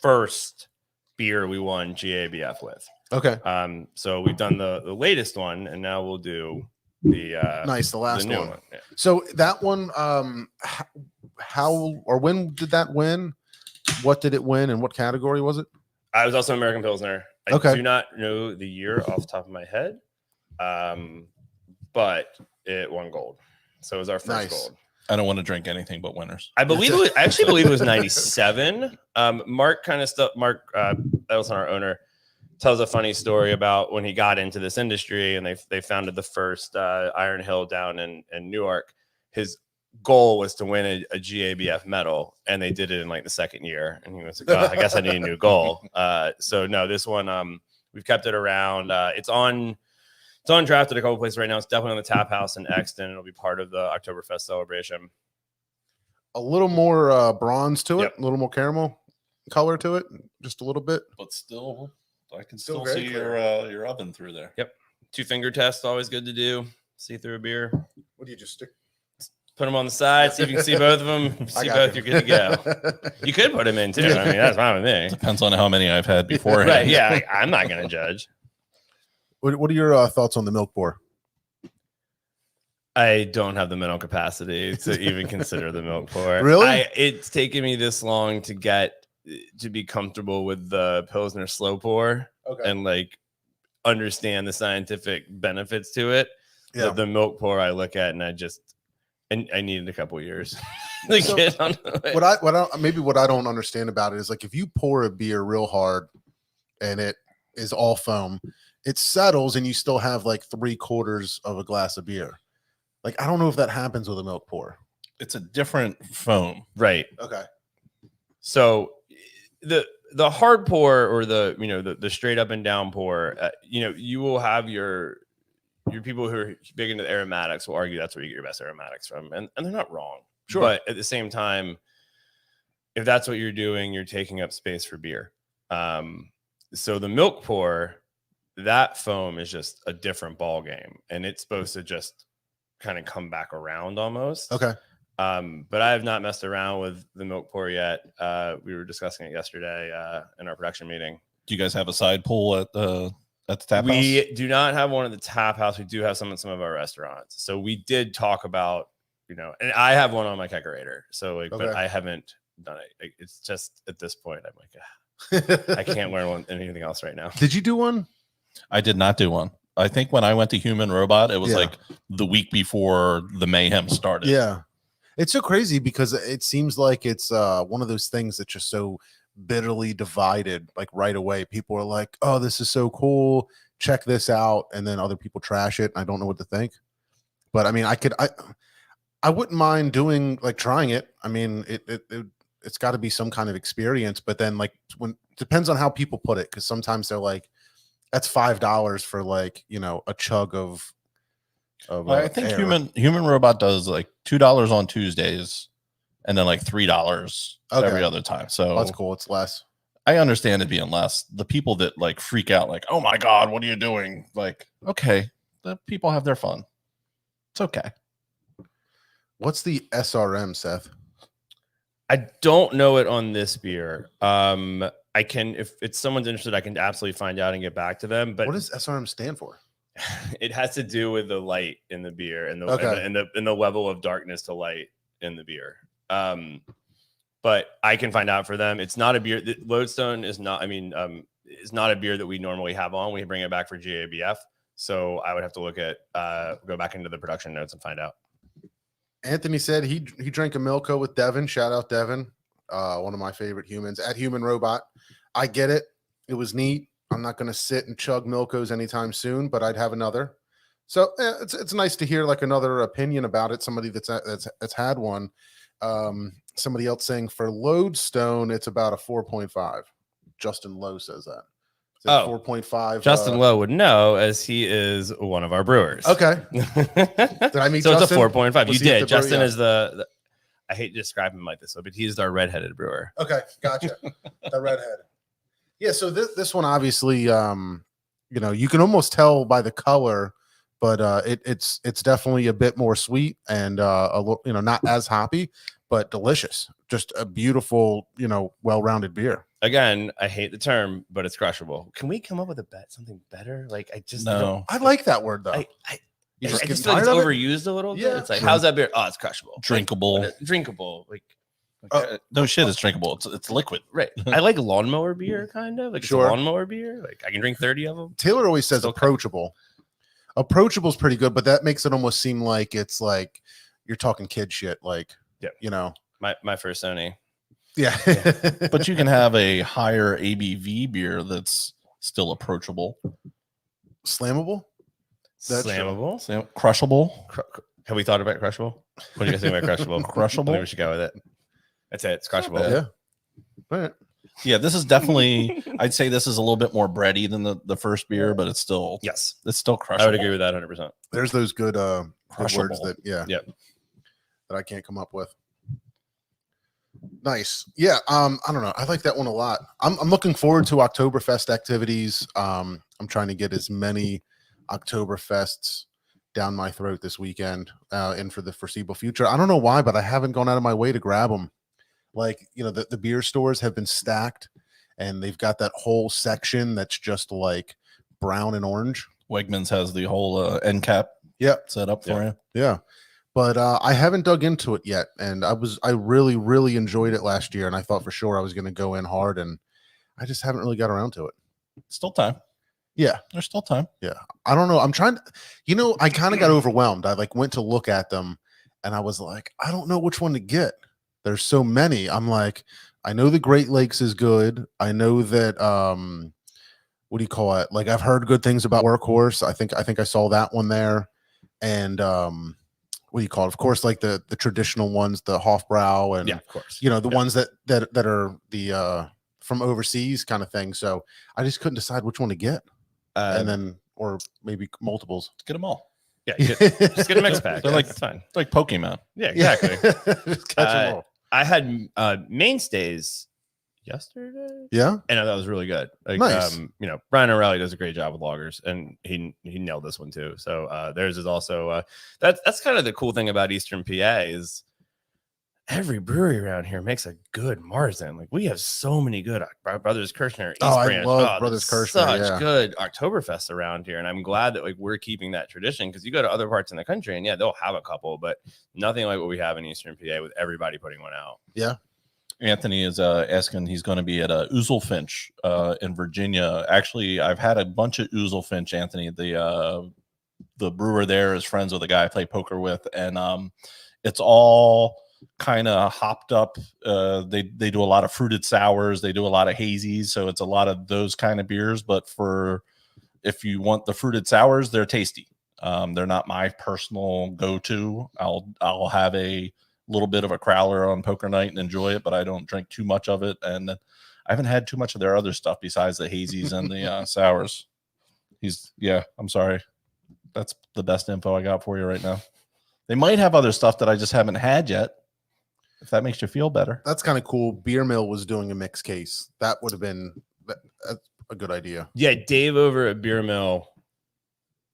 [SPEAKER 3] first beer we won GABF with.
[SPEAKER 2] Okay.
[SPEAKER 3] So we've done the latest one, and now we'll do the
[SPEAKER 2] Nice. The last
[SPEAKER 3] new
[SPEAKER 2] one.
[SPEAKER 3] Yeah.
[SPEAKER 2] So that one, how or when did that win? What did it win, and what category was it?
[SPEAKER 3] I was also American Pilsner. I
[SPEAKER 2] Okay.
[SPEAKER 3] do not know the year off the top of my head, but it won gold. So it was our first
[SPEAKER 2] Nice.
[SPEAKER 3] gold.
[SPEAKER 1] I don't want to drink anything but winners.
[SPEAKER 3] I believe it was, I actually believe it was 97. Mark kind of stuff. Mark, Edelson, our owner, tells a funny story about when he got into this industry and they founded the first Iron Hill down in Newark. His goal was to win a GABF medal, and they did it in like the 2nd year. And he was like, oh, I guess I need a new goal. So no, this one, we've kept it around. It's on draft at a couple places right now. It's definitely on the Tap House in Exton. It'll be part of the Oktoberfest celebration.
[SPEAKER 2] A little more bronze to it,
[SPEAKER 3] Yep.
[SPEAKER 2] a little more caramel color to it, just a little bit.
[SPEAKER 1] But still, I can
[SPEAKER 2] Still
[SPEAKER 1] still
[SPEAKER 2] very
[SPEAKER 1] see
[SPEAKER 2] clear.
[SPEAKER 1] your oven through there.
[SPEAKER 3] 2-finger test, always good to do. See through a beer.
[SPEAKER 2] What do you just stick?
[SPEAKER 3] Put them on the side, see if you can see both of them. See
[SPEAKER 2] got
[SPEAKER 3] both,
[SPEAKER 2] you.
[SPEAKER 3] you're good to go. You could put them in too. I mean, that's fine with me.
[SPEAKER 1] Depends on how many I've had before.
[SPEAKER 3] Right? Yeah, like, I'm not gonna judge.
[SPEAKER 2] What are your thoughts on the milk pour?
[SPEAKER 3] I don't have the mental capacity to even consider the milk pour.
[SPEAKER 2] Really?
[SPEAKER 3] It's taken me this long to get to be comfortable with the Pilsner slow pour
[SPEAKER 2] Okay.
[SPEAKER 3] and like understand the scientific benefits to it.
[SPEAKER 2] Yeah.
[SPEAKER 3] The milk pour I look at and I needed a couple years to
[SPEAKER 2] So,
[SPEAKER 3] get on the way.
[SPEAKER 2] What I don't understand about it is, like, if you pour a beer real hard and it is all foam, it settles and you still have like 3/4 of a glass of beer. Like, I don't know if that happens with a milk pour.
[SPEAKER 1] It's a different foam.
[SPEAKER 3] Right.
[SPEAKER 2] Okay.
[SPEAKER 3] So the hard pour or the straight up and down pour, you will have your people who are big into the aromatics will argue that's where you get your best aromatics from, and they're not wrong.
[SPEAKER 2] Sure.
[SPEAKER 3] But at the same time, if that's what you're doing, you're taking up space for beer. So the milk pour, that foam is just a different ball game, and it's supposed to just kind of come back around almost.
[SPEAKER 2] Okay.
[SPEAKER 3] But I have not messed around with the milk pour yet. We were discussing it yesterday in our production meeting.
[SPEAKER 1] Do you guys have a side pool at the tap house?
[SPEAKER 3] We do not have one at the Tap House. We do have some at some of our restaurants. So we did talk about, and I have one on my kegerator. So
[SPEAKER 2] Okay.
[SPEAKER 3] but I haven't done it. It's just at this point, I'm like, I can't wear anything else right now.
[SPEAKER 2] Did you do one?
[SPEAKER 1] I did not do one. I think when I went to Human Robot, it was
[SPEAKER 2] Yeah.
[SPEAKER 1] like the week before the mayhem started.
[SPEAKER 2] Yeah. It's so crazy because it seems like it's one of those things that's just so bitterly divided. Like right away, people are like, "Oh, this is so cool. Check this out," and then other people trash it. And I don't know what to think. But I mean, I wouldn't mind trying it. I mean, it's got to be some kind of experience. But then depends on how people put it, because sometimes they're like, "That's $5 for a chug of."
[SPEAKER 1] I think
[SPEAKER 2] air.
[SPEAKER 1] Human Robot does like $2 on Tuesdays, and then like $3 every other time. So
[SPEAKER 2] That's cool. It's less.
[SPEAKER 1] I understand it being less. The people that like freak out, like, oh my God, what are you doing? Like, okay, the people have their fun. It's okay.
[SPEAKER 2] What's the SRM, Seth?
[SPEAKER 3] I don't know it on this beer. I can, if it's someone's interested, I can absolutely find out and get back to them. But
[SPEAKER 2] What does SRM stand for?
[SPEAKER 3] it has to do with the light in the beer and the
[SPEAKER 2] Okay.
[SPEAKER 3] and the level of darkness to light in the beer. But I can find out for them. It's not a beer. Lodestone is not. I mean, is not a beer that we normally have on. We bring it back for GABF. So I would have to look at go back into the production notes and find out.
[SPEAKER 2] Anthony said he drank a Milko with Devin. Shout out Devin, one of my favorite humans at Human Robot. I get it. It was neat. I'm not going to sit and chug Milkos anytime soon, but I'd have another. So it's nice to hear like another opinion about it. Somebody that's had one. Somebody else saying for Lodestone, it's about a 4.5. Justin Lowe says that. 4.5.
[SPEAKER 3] Justin Lowe would know as he is one of our brewers.
[SPEAKER 2] Okay. Did I meet
[SPEAKER 3] so
[SPEAKER 2] Justin?
[SPEAKER 3] it's a 4.5.
[SPEAKER 2] Was
[SPEAKER 3] You
[SPEAKER 2] he at
[SPEAKER 3] did.
[SPEAKER 2] the brew?
[SPEAKER 3] Justin
[SPEAKER 2] Yeah.
[SPEAKER 3] is the I hate to describe him like this, but he's our redheaded brewer.
[SPEAKER 2] Okay, gotcha. The redhead. Yeah, so this one obviously, you know, you can almost tell by the color, but it's definitely a bit more sweet and a little, you know, not as hoppy, but delicious. Just a beautiful, you know, well-rounded beer.
[SPEAKER 3] Again, I hate the term, but it's crushable. Can we come up with something better? Like I just
[SPEAKER 1] No.
[SPEAKER 2] I like that word though.
[SPEAKER 3] I
[SPEAKER 2] You
[SPEAKER 3] I
[SPEAKER 2] just
[SPEAKER 3] just
[SPEAKER 2] get
[SPEAKER 3] feel like it's
[SPEAKER 2] tired of it?
[SPEAKER 3] overused a little bit.
[SPEAKER 2] Yeah.
[SPEAKER 3] It's like,
[SPEAKER 1] True.
[SPEAKER 3] how's that beer? Oh, it's crushable.
[SPEAKER 1] Drinkable.
[SPEAKER 3] Like, drinkable. Like
[SPEAKER 1] No shit, it's drinkable. It's liquid.
[SPEAKER 3] right. I like lawnmower beer, kind of. Like
[SPEAKER 2] Sure.
[SPEAKER 3] it's a lawnmower beer. Like I can drink 30 of them.
[SPEAKER 2] Taylor always says
[SPEAKER 3] Still
[SPEAKER 2] approachable. Approachable is pretty good, but that makes it almost seem like it's like you're talking kid shit. Like,
[SPEAKER 3] Yep.
[SPEAKER 2] you know,
[SPEAKER 3] My first Sony.
[SPEAKER 2] yeah.
[SPEAKER 1] But you can have a higher ABV beer that's still approachable.
[SPEAKER 2] Slammable. That's true.
[SPEAKER 3] Slammable.
[SPEAKER 1] Crushable.
[SPEAKER 3] Have we thought about crushable? What do you guys think about crushable?
[SPEAKER 1] Crushable?
[SPEAKER 3] I think we should go with it. That's it. It's crushable.
[SPEAKER 1] bad.
[SPEAKER 2] Yeah. All right.
[SPEAKER 1] Yeah, this is definitely, I'd say this is a little bit more bready than the first beer, but it's still
[SPEAKER 3] Yes.
[SPEAKER 1] crushable.
[SPEAKER 3] I would agree with that 100%.
[SPEAKER 2] There's those good words
[SPEAKER 1] Crushable.
[SPEAKER 2] that
[SPEAKER 3] Yep.
[SPEAKER 2] that I can't come up with. Nice. Yeah. I don't know. I like that one a lot. I'm looking forward to Oktoberfest activities. I'm trying to get as many Oktoberfests down my throat this weekend and for the foreseeable future. I don't know why, but I haven't gone out of my way to grab them. Like, you know, the beer stores have been stacked and they've got that whole section that's just like brown and orange.
[SPEAKER 1] Wegmans has the whole end cap
[SPEAKER 2] Yep.
[SPEAKER 1] set up for you.
[SPEAKER 2] Yeah. But I haven't dug into it yet. And I really, really enjoyed it last year. And I thought for sure I was going to go in hard. And I just haven't really got around to it.
[SPEAKER 1] Still time.
[SPEAKER 2] Yeah.
[SPEAKER 1] There's still time.
[SPEAKER 2] I don't know. I'm trying to, you know, I kind of got overwhelmed. I like went to look at them and I was like, I don't know which one to get. There's so many. I'm like, I know the Great Lakes is good. I know that, what do you call it? Like I've heard good things about Workhorse. I think I saw that one there. And, what do you call it? Of course, like the traditional ones, the Hofbrau and,
[SPEAKER 3] Yeah, of course.
[SPEAKER 2] you know, the ones that are the, from overseas kind of thing. So I just couldn't decide which one to get. And then, or maybe multiples.
[SPEAKER 1] Get them all.
[SPEAKER 3] Yeah, just get a mix pack.
[SPEAKER 1] They're
[SPEAKER 3] Yeah,
[SPEAKER 1] like-
[SPEAKER 3] it's fine.
[SPEAKER 1] It's like Pokemon.
[SPEAKER 3] Yeah, exactly.
[SPEAKER 2] Just catch 'em all.
[SPEAKER 3] I had mainstays yesterday,
[SPEAKER 2] Yeah.
[SPEAKER 3] and that was really good. Like,
[SPEAKER 2] Nice.
[SPEAKER 3] you know, Brian O'Reilly does a great job with loggers, and he nailed this one too. So theirs is also that's kind of the cool thing about Eastern PA is every brewery around here makes a good Marzen. Like we have so many good Brothers Kirshner, East
[SPEAKER 2] Oh, I
[SPEAKER 3] Branch.
[SPEAKER 2] love Brothers
[SPEAKER 3] there's
[SPEAKER 2] Kirshner,
[SPEAKER 3] Such
[SPEAKER 2] yeah.
[SPEAKER 3] good Oktoberfest around here, and I'm glad that like we're keeping that tradition because you go to other parts in the country and yeah, they'll have a couple, but nothing like what we have in Eastern PA with everybody putting one out.
[SPEAKER 1] Anthony is asking, he's going to be at Ouzelfinch in Virginia. Actually, I've had a bunch of Ouzelfinch, Anthony. The brewer there is friends with a guy I play poker with, and it's all kind of hopped up. They do a lot of fruited sours, they do a lot of hazies, so it's a lot of those kind of beers. But if you want the fruited sours, they're tasty. They're not my personal go-to. I'll have a little bit of a crowler on poker night and enjoy it, but I don't drink too much of it. And I haven't had too much of their other stuff besides the hazies and the sours. I'm sorry. That's the best info I got for you right now. They might have other stuff that I just haven't had yet. if that makes you feel better.
[SPEAKER 2] That's kind of cool. Beer Mill was doing a mixed case. That would have been that's a good idea.
[SPEAKER 3] Yeah, Dave over at Beer Mill,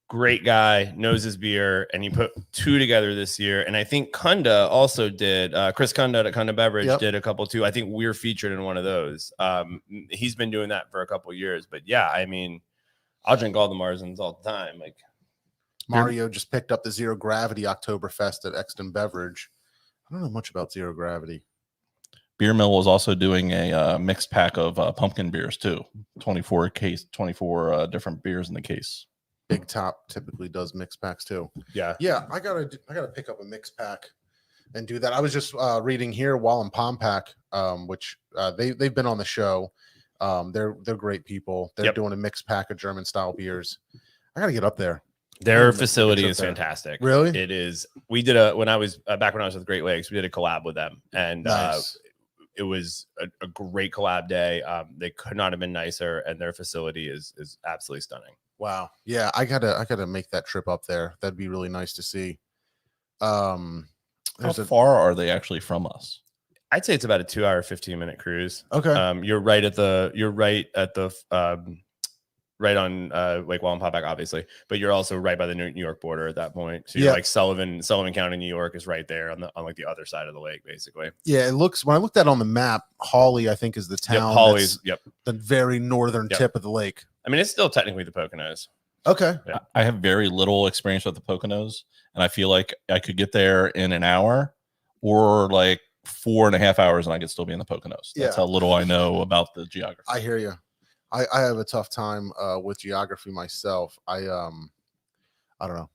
[SPEAKER 3] great guy, knows his beer, and he put 2 together this year. And I think Kunda also did. Chris Kunda at Kunda Beverage did a couple too. I think we're featured in one of those. He's been doing that for a couple years. But yeah, I mean, I'll drink all the Marzens all the time. Like
[SPEAKER 2] Mario just picked up the Zero Gravity Oktoberfest at Exton Beverage. I don't know much about Zero Gravity.
[SPEAKER 1] Beer Mill was also doing a mixed pack of pumpkin beers too. 24 different beers in the case.
[SPEAKER 2] Big Top typically does mixed packs too.
[SPEAKER 3] yeah,
[SPEAKER 2] I gotta pick up a mixed pack and do that. I was just reading here Wall and Pompack, which they've been on the show. They're great people. They're doing a mixed pack of German style beers. I gotta get up there.
[SPEAKER 3] their facility is fantastic.
[SPEAKER 2] Really?
[SPEAKER 3] It is. We did a when I was with Great Lakes, we did a collab with them, and
[SPEAKER 2] Nice.
[SPEAKER 3] it was a great collab day. They could not have been nicer, and their facility is absolutely stunning.
[SPEAKER 2] Wow. Yeah, I gotta make that trip up there. That'd be really nice to see.
[SPEAKER 1] How
[SPEAKER 2] There's
[SPEAKER 1] far are they actually from us?
[SPEAKER 3] I'd say it's about a 2-hour, 15-minute cruise.
[SPEAKER 2] okay.
[SPEAKER 3] You're right at the right on Lake Wallenpaupack, obviously, but you're also right by the New York border at that point. So you're like Sullivan County, New York is right there on like the other side of the lake, basically.
[SPEAKER 2] Yeah, it looks when I looked at it on the map, Hawley, I think, is the town.
[SPEAKER 3] Hawley's,
[SPEAKER 2] the very northern tip of the lake.
[SPEAKER 3] I mean, it's still technically the Poconos.
[SPEAKER 2] Okay.
[SPEAKER 3] Yeah.
[SPEAKER 1] I have very little experience with the Poconos, and I feel like I could get there in an hour or like 4.5 hours, and I could still be in the Poconos. That's how little I know about the geography.
[SPEAKER 2] I hear you. I have a tough time with geography myself. I don't know.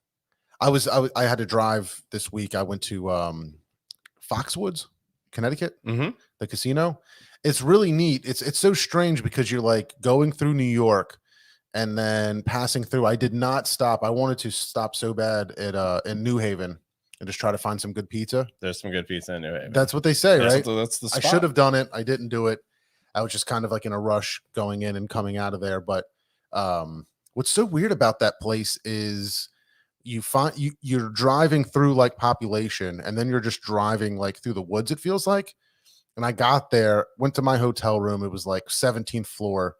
[SPEAKER 2] I had to drive this week. I went to Foxwoods, Connecticut, the casino. It's really neat. It's so strange because you're like going through New York and then passing through. I did not stop. I wanted to stop so bad at in New Haven and just try to find some good pizza.
[SPEAKER 3] There's some good pizza in New Haven.
[SPEAKER 2] That's what they say, right?
[SPEAKER 1] That's the spot.
[SPEAKER 2] I should have done it. I didn't do it. I was just kind of like in a rush going in and coming out of there. But what's so weird about that place is you're driving through like population, and then you're just driving like through the woods, it feels like. And I got there, went to my hotel room. It was like 17th floor.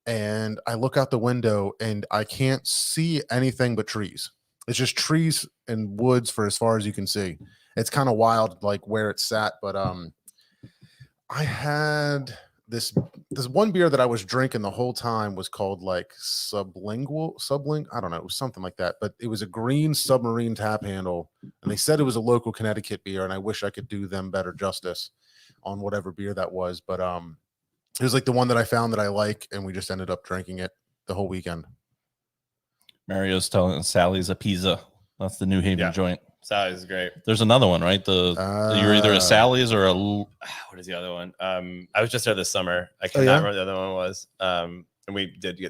[SPEAKER 2] And I look out the window and I can't see anything but trees. It's just trees and woods for as far as you can see. It's kind of wild, like where it's sat. But I had this one beer that I was drinking the whole time was called like sublingual. I don't know. It was something like that. But it was a green submarine tap handle. And they said it was a local Connecticut beer. And I wish I could do them better justice on whatever beer that was. But it was like the one that I found that I like. And we just ended up drinking it the whole weekend.
[SPEAKER 1] Mario's telling Sally's a pizza. That's the New Haven joint.
[SPEAKER 3] Sally's great.
[SPEAKER 1] There's another one, right? You're either a Sally's or a.
[SPEAKER 3] What is the other one? I was just there this summer. I cannot remember what the other one was. And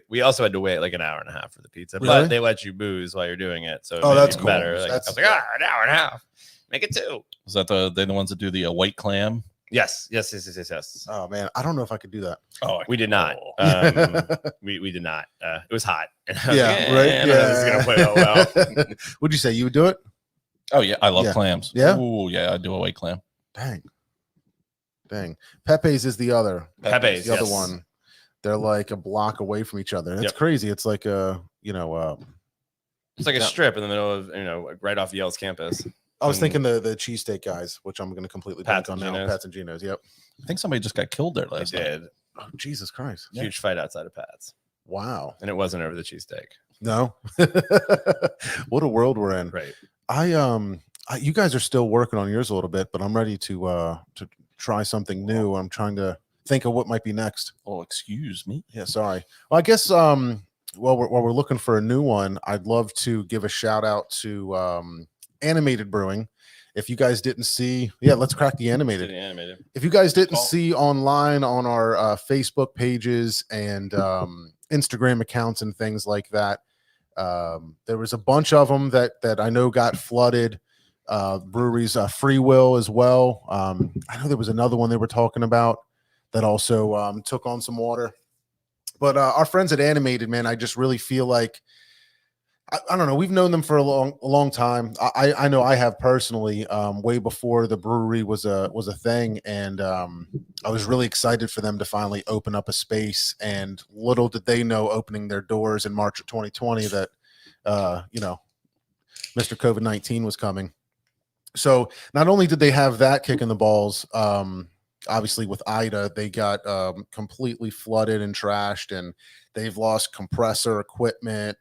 [SPEAKER 3] we also had to wait like an hour and a half for the pizza,
[SPEAKER 2] Really?
[SPEAKER 3] but they let you booze while you're doing it. So
[SPEAKER 2] that's cool.
[SPEAKER 3] better. Like, I was like, an hour and a half. Make it 2.
[SPEAKER 1] Is that they the ones that do the white clam?
[SPEAKER 3] Yes.
[SPEAKER 2] Oh man, I don't know if I could do that.
[SPEAKER 1] Oh,
[SPEAKER 3] We did not. We did not. It was hot. And I was
[SPEAKER 2] Yeah,
[SPEAKER 3] like,
[SPEAKER 2] right.
[SPEAKER 3] I don't know if this is gonna play out well.
[SPEAKER 2] Would you say you would do it?
[SPEAKER 1] Oh yeah, I love
[SPEAKER 2] Yeah.
[SPEAKER 1] clams.
[SPEAKER 2] Yeah?
[SPEAKER 1] Ooh, yeah, I do a white clam.
[SPEAKER 2] Dang. Pepe's is the other.
[SPEAKER 3] Pepe's,
[SPEAKER 2] the other
[SPEAKER 3] yes.
[SPEAKER 2] one. They're like a block away from each other. It's
[SPEAKER 3] Yep.
[SPEAKER 2] crazy. It's like
[SPEAKER 3] It's like a
[SPEAKER 2] Yeah.
[SPEAKER 3] strip in the middle of right off Yale's campus.
[SPEAKER 2] I was thinking the cheesesteak guys, which I'm going to completely blank
[SPEAKER 3] Pats
[SPEAKER 2] on
[SPEAKER 3] and
[SPEAKER 2] now.
[SPEAKER 3] Geno's.
[SPEAKER 2] Pats and Geno's. Yep.
[SPEAKER 1] I think somebody just got killed there
[SPEAKER 3] I
[SPEAKER 1] last night.
[SPEAKER 3] did.
[SPEAKER 2] Oh, Jesus Christ.
[SPEAKER 1] Yeah.
[SPEAKER 3] Huge fight outside of Pat's,
[SPEAKER 2] Wow.
[SPEAKER 3] and it wasn't over the cheesesteak.
[SPEAKER 2] No. What a world we're in.
[SPEAKER 3] Right.
[SPEAKER 2] You guys are still working on yours a little bit, but I'm ready to try something new. I'm trying to think of what might be next.
[SPEAKER 1] Oh, excuse me.
[SPEAKER 2] Yeah, sorry. Well, I guess while we're looking for a new one, I'd love to give a shout out to Animated Brewing. If you guys didn't see, let's crack the animated. If you guys didn't see online on our Facebook pages and Instagram accounts and things like that, there was a bunch of them that I know got flooded. Breweries, Free Will as well. I know there was another one they were talking about that also took on some water. But our friends at Animated, man, I just really feel like I don't know. We've known them for a long time. I know I have personally, way before the brewery was a thing, and I was really excited for them to finally open up a space. And little did they know, opening their doors in March of 2020, that Mr. COVID-19 was coming. So not only did they have that kick in the balls, obviously with Ida, they got completely flooded and trashed, and they've lost compressor equipment,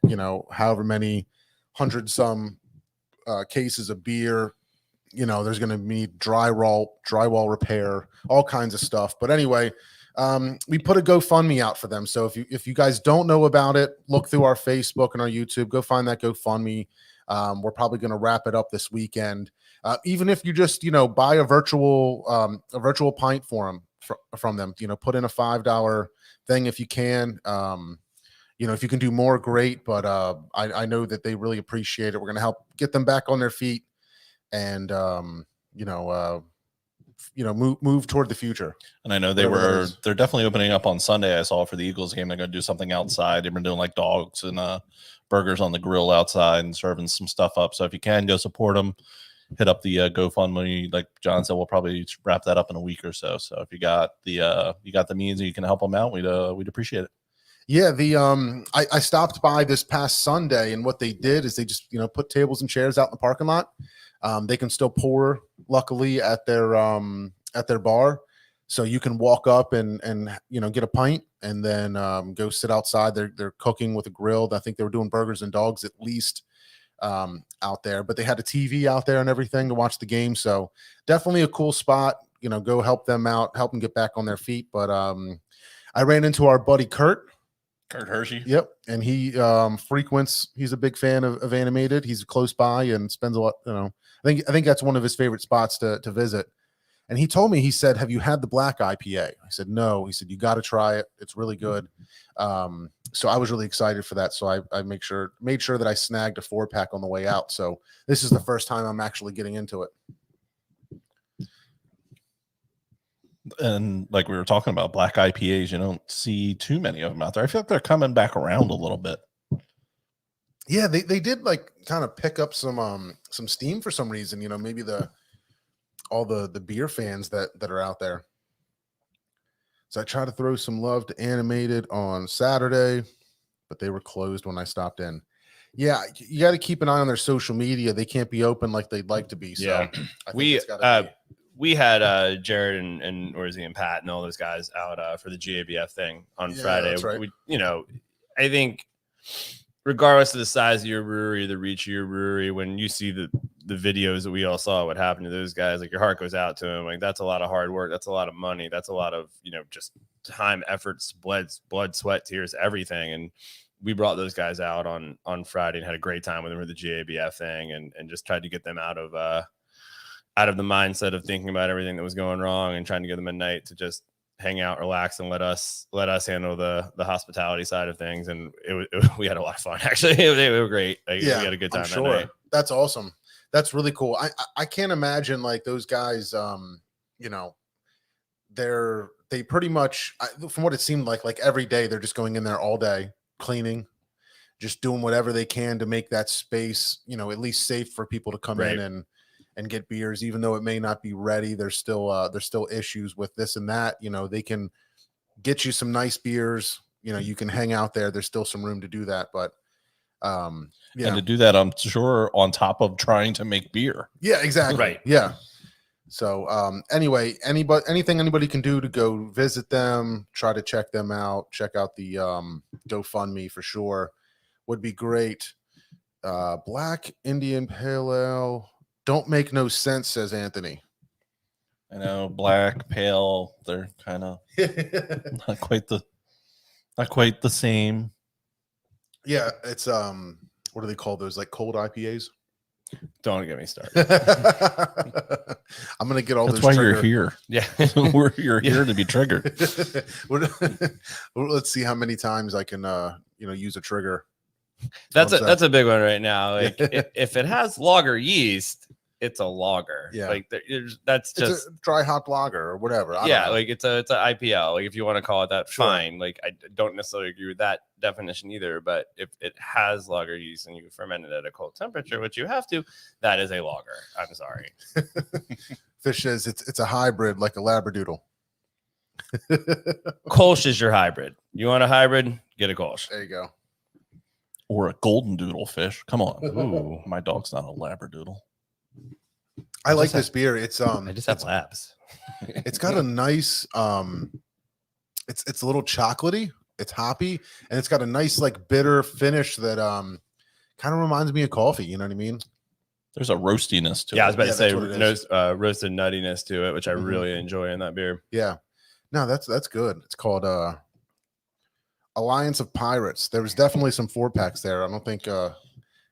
[SPEAKER 2] however many hundred some cases of beer. There's going to be drywall repair, all kinds of stuff. But anyway, we put a GoFundMe out for them. So if you guys don't know about it, look through our Facebook and our YouTube, go find that GoFundMe. We're probably going to wrap it up this weekend. Even if you just, buy a virtual pint from them, put in a $5 thing if you can. If you can do more, great. But I know that they really appreciate it. We're going to help get them back on their feet and, move toward the future.
[SPEAKER 1] And I know they're definitely opening up on Sunday. I saw for the Eagles game, they're going to do something outside. They've been doing like dogs and burgers on the grill outside and serving some stuff up. So if you can, go support them. Hit up the GoFundMe. Like John said, we'll probably wrap that up in a week or so. So if you got the means and you can help them out, we'd appreciate it.
[SPEAKER 2] Yeah, I stopped by this past Sunday, and what they did is they just put tables and chairs out in the parking lot. They can still pour, luckily, at their bar, so you can walk up and get a pint and then go sit outside. They're cooking with a grill. I think they were doing burgers and dogs at least out there, but they had a TV out there and everything to watch the game. So definitely a cool spot. Go help them out, help them get back on their feet. But I ran into our buddy Kurt
[SPEAKER 1] Hershey.
[SPEAKER 2] Yep. And he he's a big fan of animated. He's close by and spends a lot, I think that's one of his favorite spots to visit. And he told me, he said, "Have you had the black IPA?" I said, "No." He said, "You got to try it. It's really good." So I was really excited for that. So I made sure that I snagged a 4-pack on the way out. So this is the first time I'm actually getting into it.
[SPEAKER 1] And like we were talking about, black IPAs, you don't see too many of them out there. I feel like they're coming back around a little bit.
[SPEAKER 2] Yeah, they did like kind of pick up some steam for some reason. Maybe all the beer fans that are out there. So I tried to throw some love to Animated on Saturday, but they were closed when I stopped in. Yeah, you got to keep an eye on their social media. They can't be open like they'd like to be. So
[SPEAKER 3] yeah, we had Jared and Orzy and Pat and all those guys out for the GABF thing on Friday.
[SPEAKER 2] That's right.
[SPEAKER 3] I think regardless of the size of your brewery, the reach of your brewery, when you see the videos that we all saw, what happened to those guys, like your heart goes out to them. Like that's a lot of hard work. That's a lot of money. That's a lot of, just time, efforts, blood, sweat, tears, everything. And we brought those guys out on Friday and had a great time with them for the GABF thing and just tried to get them out of the mindset of thinking about everything that was going wrong and trying to get them a night to just hang out, relax, and let us handle the hospitality side of things. And we had a lot of fun. Actually, they were great. We had a good time.
[SPEAKER 2] I'm
[SPEAKER 3] that night.
[SPEAKER 2] That's awesome. That's really cool. I can't imagine like those guys. They pretty much, from what it seemed like every day they're just going in there all day cleaning, just doing whatever they can to make that space, at least safe for people to come in and get beers, even though it may not be ready. There's still issues with this and that. They can get you some nice beers. You can hang out there. There's still some room to do that, but and
[SPEAKER 1] to do that, I'm sure, on top of trying to make beer.
[SPEAKER 2] Yeah, exactly.
[SPEAKER 3] Right.
[SPEAKER 2] Yeah. So anyway, anything anybody can do to go visit them, try to check them out, check out the GoFundMe for sure, would be great. Black Indian Pale Ale don't make no sense, says Anthony.
[SPEAKER 1] I know, black, pale, they're kind of not quite the same.
[SPEAKER 2] Yeah, it's what do they call those, like cold IPAs?
[SPEAKER 3] Don't get me started.
[SPEAKER 2] I'm gonna get all
[SPEAKER 1] That's
[SPEAKER 2] those.
[SPEAKER 1] why you're here.
[SPEAKER 3] Yeah,
[SPEAKER 1] you're here to be triggered.
[SPEAKER 2] Let's see how many times I can use a trigger.
[SPEAKER 3] That's a big one right now. Like if it has lager yeast, it's a lager.
[SPEAKER 2] Yeah.
[SPEAKER 3] Like that's
[SPEAKER 2] It's
[SPEAKER 3] just
[SPEAKER 2] a dry hop lager or whatever. I don't
[SPEAKER 3] yeah,
[SPEAKER 2] know.
[SPEAKER 3] like it's a IPL. Like if you want to call it that,
[SPEAKER 2] Sure.
[SPEAKER 3] fine. Like I don't necessarily agree with that definition either. But if it has lager yeast and you ferment it at a cold temperature, which you have to, that is a lager. I'm sorry.
[SPEAKER 2] Fish says it's a hybrid like a labradoodle.
[SPEAKER 3] Kolsch is your hybrid. You want a hybrid? Get a Kolsch.
[SPEAKER 2] There you go.
[SPEAKER 1] Or a golden doodle fish. Come on.
[SPEAKER 3] Ooh,
[SPEAKER 1] My dog's not a labradoodle.
[SPEAKER 2] I like
[SPEAKER 3] just
[SPEAKER 2] this beer. It's
[SPEAKER 3] I just have labs.
[SPEAKER 2] it's got a nice it's a little chocolatey, it's hoppy, and it's got a nice like bitter finish that kind of reminds me of coffee, you know what I mean?
[SPEAKER 1] There's a roastiness to
[SPEAKER 3] Yeah, I
[SPEAKER 1] it.
[SPEAKER 3] was about
[SPEAKER 2] Yeah,
[SPEAKER 3] to say
[SPEAKER 2] that's what it is.
[SPEAKER 3] roasted nuttiness to it, which I
[SPEAKER 2] Mhm.
[SPEAKER 3] really enjoy in that beer.
[SPEAKER 2] Yeah. No, that's good. It's called Alliance of Pirates. There was definitely some 4-packs there. I don't think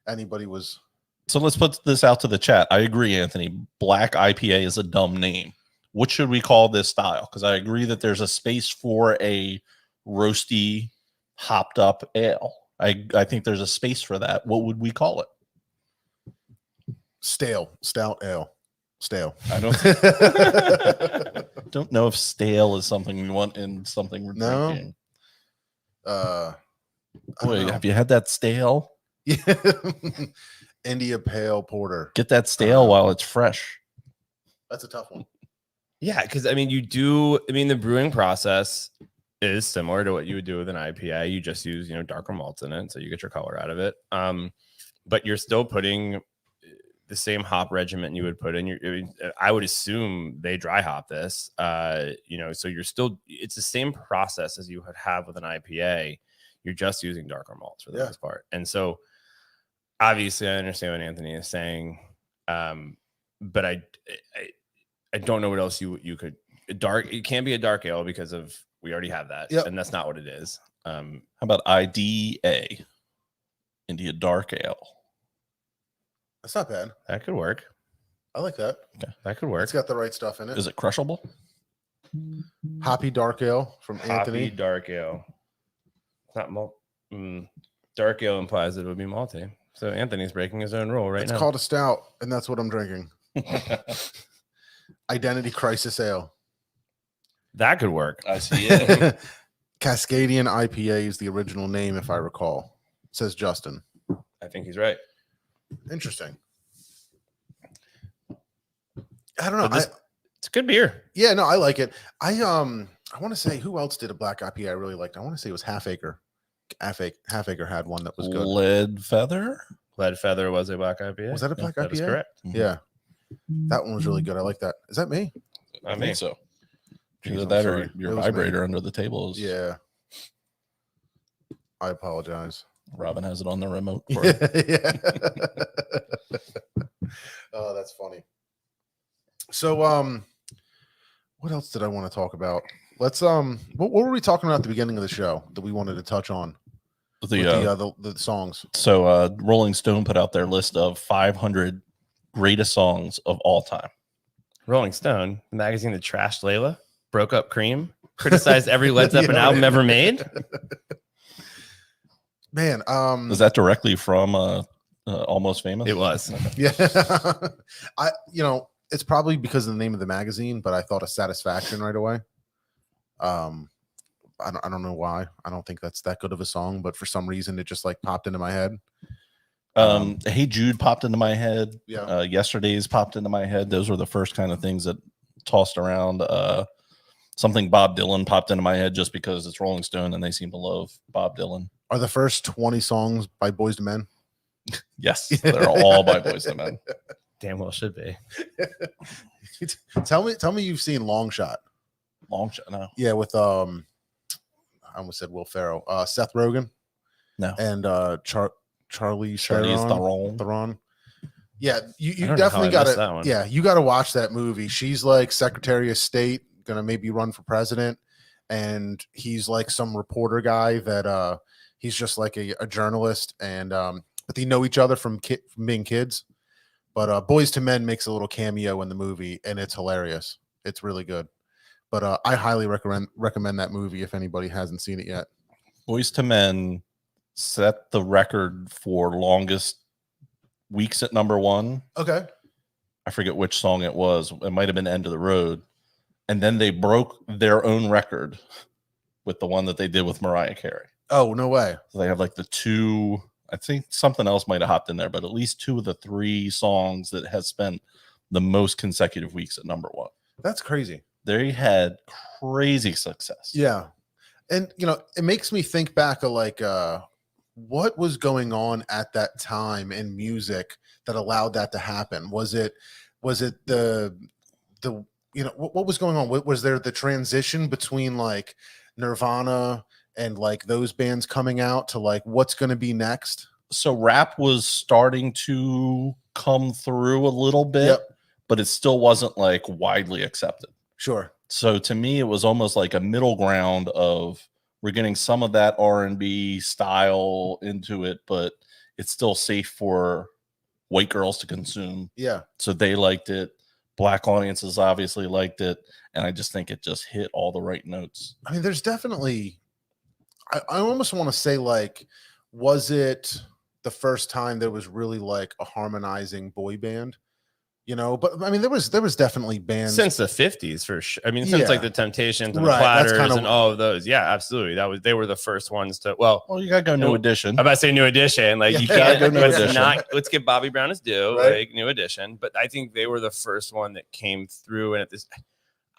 [SPEAKER 2] anybody was
[SPEAKER 1] So let's put this out to the chat. I agree, Anthony. Black IPA is a dumb name. What should we call this style? Because I agree that there's a space for a roasty, hopped up ale. I think there's a space for that. What would we call it?
[SPEAKER 2] stout ale. Stale.
[SPEAKER 1] I don't know if stale is something we want in something we're
[SPEAKER 2] No.
[SPEAKER 1] drinking.
[SPEAKER 2] I don't
[SPEAKER 1] Boy,
[SPEAKER 2] know.
[SPEAKER 1] have you had that stale?
[SPEAKER 2] Yeah. India Pale Porter.
[SPEAKER 1] Get that stale while it's fresh.
[SPEAKER 2] That's a tough one.
[SPEAKER 3] Yeah, because I mean, the brewing process is similar to what you would do with an IPA. You just use, darker malts in it, so you get your color out of it. But you're still putting the same hop regimen you would put in I would assume they dry hop this, so it's the same process as you would have with an IPA. You're just using darker malts for the most part. And so obviously I understand what Anthony is saying. But I don't know what else you could it can't be a dark ale because we already have that.
[SPEAKER 2] Yep.
[SPEAKER 3] And that's not what it is.
[SPEAKER 1] How about IDA? India Dark Ale.
[SPEAKER 2] That's not bad.
[SPEAKER 3] That could work.
[SPEAKER 2] I like that.
[SPEAKER 3] That could work.
[SPEAKER 2] It's got the right stuff in it.
[SPEAKER 1] Is it crushable?
[SPEAKER 2] Hoppy Dark Ale from
[SPEAKER 3] Hoppy
[SPEAKER 2] Anthony.
[SPEAKER 3] dark ale. It's not malt. Dark ale implies that it would be malty. So Anthony's breaking his own rule
[SPEAKER 2] It's
[SPEAKER 3] now.
[SPEAKER 2] called a stout, and that's what I'm drinking. Identity Crisis Ale.
[SPEAKER 3] That could work.
[SPEAKER 1] I see it.
[SPEAKER 2] Cascadian IPA is the original name, if I recall, says Justin.
[SPEAKER 3] I think he's right.
[SPEAKER 2] Interesting. I don't know.
[SPEAKER 3] But it's a good beer.
[SPEAKER 2] Yeah, no, I like it. I want to say, who else did a black IPA I really liked? I want to say it was Half Acre. Half Acre had one that was good.
[SPEAKER 1] Lead Feather.
[SPEAKER 3] Lead Feather was a black IPA.
[SPEAKER 2] Was that a black
[SPEAKER 3] That is
[SPEAKER 2] IPA?
[SPEAKER 3] correct.
[SPEAKER 2] Yeah, that one was really good. I like that. Is that me?
[SPEAKER 1] I think so.
[SPEAKER 2] Jeez,
[SPEAKER 1] Either
[SPEAKER 2] I'm
[SPEAKER 1] that
[SPEAKER 2] sorry.
[SPEAKER 1] or your
[SPEAKER 2] It was me.
[SPEAKER 1] vibrator under the table is.
[SPEAKER 2] Yeah. I apologize.
[SPEAKER 1] Robin has it on the remote. For
[SPEAKER 2] Yeah. Oh, that's funny. So, what else did I want to talk about? Let's what were we talking about at the beginning of the show that we wanted to touch on? The songs.
[SPEAKER 1] So Rolling Stone put out their list of 500 greatest songs of all time.
[SPEAKER 3] Rolling Stone, the magazine that trashed Layla, broke up Cream, criticized every Led Zeppelin
[SPEAKER 2] Yeah,
[SPEAKER 3] album
[SPEAKER 2] right.
[SPEAKER 3] ever made.
[SPEAKER 2] Man,
[SPEAKER 1] Is that directly from Almost Famous?
[SPEAKER 3] It was.
[SPEAKER 2] yeah. It's probably because of the name of the magazine, but I thought of Satisfaction right away. I don't know why. I don't think that's that good of a song, but for some reason it just like popped into my head.
[SPEAKER 1] Hey Jude popped into my head.
[SPEAKER 2] Yeah.
[SPEAKER 1] Yesterday's popped into my head. Those were the first kind of things that tossed around. Something Bob Dylan popped into my head just because it's Rolling Stone and they seem to love Bob Dylan.
[SPEAKER 2] Are the first 20 songs by Boyz II Men?
[SPEAKER 1] Yes, they're all by Boyz II Men.
[SPEAKER 3] Damn well should be.
[SPEAKER 2] Tell me you've seen Long Shot.
[SPEAKER 1] Long shot. No,
[SPEAKER 2] Yeah, with I almost said Will Ferrell. Seth Rogen.
[SPEAKER 1] No.
[SPEAKER 2] And Charlie
[SPEAKER 1] Theron.
[SPEAKER 2] Theron. Yeah, you
[SPEAKER 3] I don't know how
[SPEAKER 2] definitely
[SPEAKER 3] I
[SPEAKER 2] got
[SPEAKER 3] missed that one.
[SPEAKER 2] to. Yeah, you got to watch that movie. She's like Secretary of State, gonna maybe run for president, and he's like some reporter guy that he's just like a journalist, and but they know each other from being kids. But Boyz II Men makes a little cameo in the movie, and it's hilarious. It's really good. But I highly recommend that movie if anybody hasn't seen it yet.
[SPEAKER 1] Boyz II Men set the record for longest weeks at number one.
[SPEAKER 2] Okay.
[SPEAKER 1] I forget which song it was. It might have been End of the Road. And then they broke their own record with the one that they did with Mariah Carey.
[SPEAKER 2] Oh, no way.
[SPEAKER 1] So they have like the two, I think something else might have hopped in there, but at least 2 of the 3 songs that has spent the most consecutive weeks at number 1.
[SPEAKER 2] That's crazy.
[SPEAKER 1] They had crazy success.
[SPEAKER 2] Yeah. And, it makes me think back of like, what was going on at that time in music that allowed that to happen? Was it the what was going on? Was there the transition between like Nirvana and like those bands coming out to like what's going to be next?
[SPEAKER 1] So rap was starting to come through a little bit,
[SPEAKER 2] Yep.
[SPEAKER 1] but it still wasn't like widely accepted.
[SPEAKER 2] Sure.
[SPEAKER 1] So to me, it was almost like a middle ground of we're getting some of that R&B style into it, but it's still safe for white girls to consume.
[SPEAKER 2] Yeah.
[SPEAKER 1] So they liked it. Black audiences obviously liked it. And I just think it just hit all the right notes.
[SPEAKER 2] I mean, there's definitely, I almost want to say like, was it the first time there was really like a harmonizing boy band? But I mean, there was definitely bands
[SPEAKER 3] since the 50s for sure. I mean, since like
[SPEAKER 2] Yeah.
[SPEAKER 3] the Temptations and
[SPEAKER 2] Right,
[SPEAKER 3] the
[SPEAKER 2] that's
[SPEAKER 3] Platters
[SPEAKER 2] kinda-
[SPEAKER 3] and all of those. Yeah, absolutely. They were the first ones to.
[SPEAKER 1] Well, you gotta go New
[SPEAKER 3] Well,
[SPEAKER 1] Edition.
[SPEAKER 3] I'm about to say New Edition. Like you
[SPEAKER 2] Yeah,
[SPEAKER 3] can't.
[SPEAKER 1] go New
[SPEAKER 3] Let's
[SPEAKER 1] Edition.
[SPEAKER 3] let's give Bobby Brown his due.
[SPEAKER 2] Right.
[SPEAKER 3] Like New Edition. But I think they were the first one that came through, and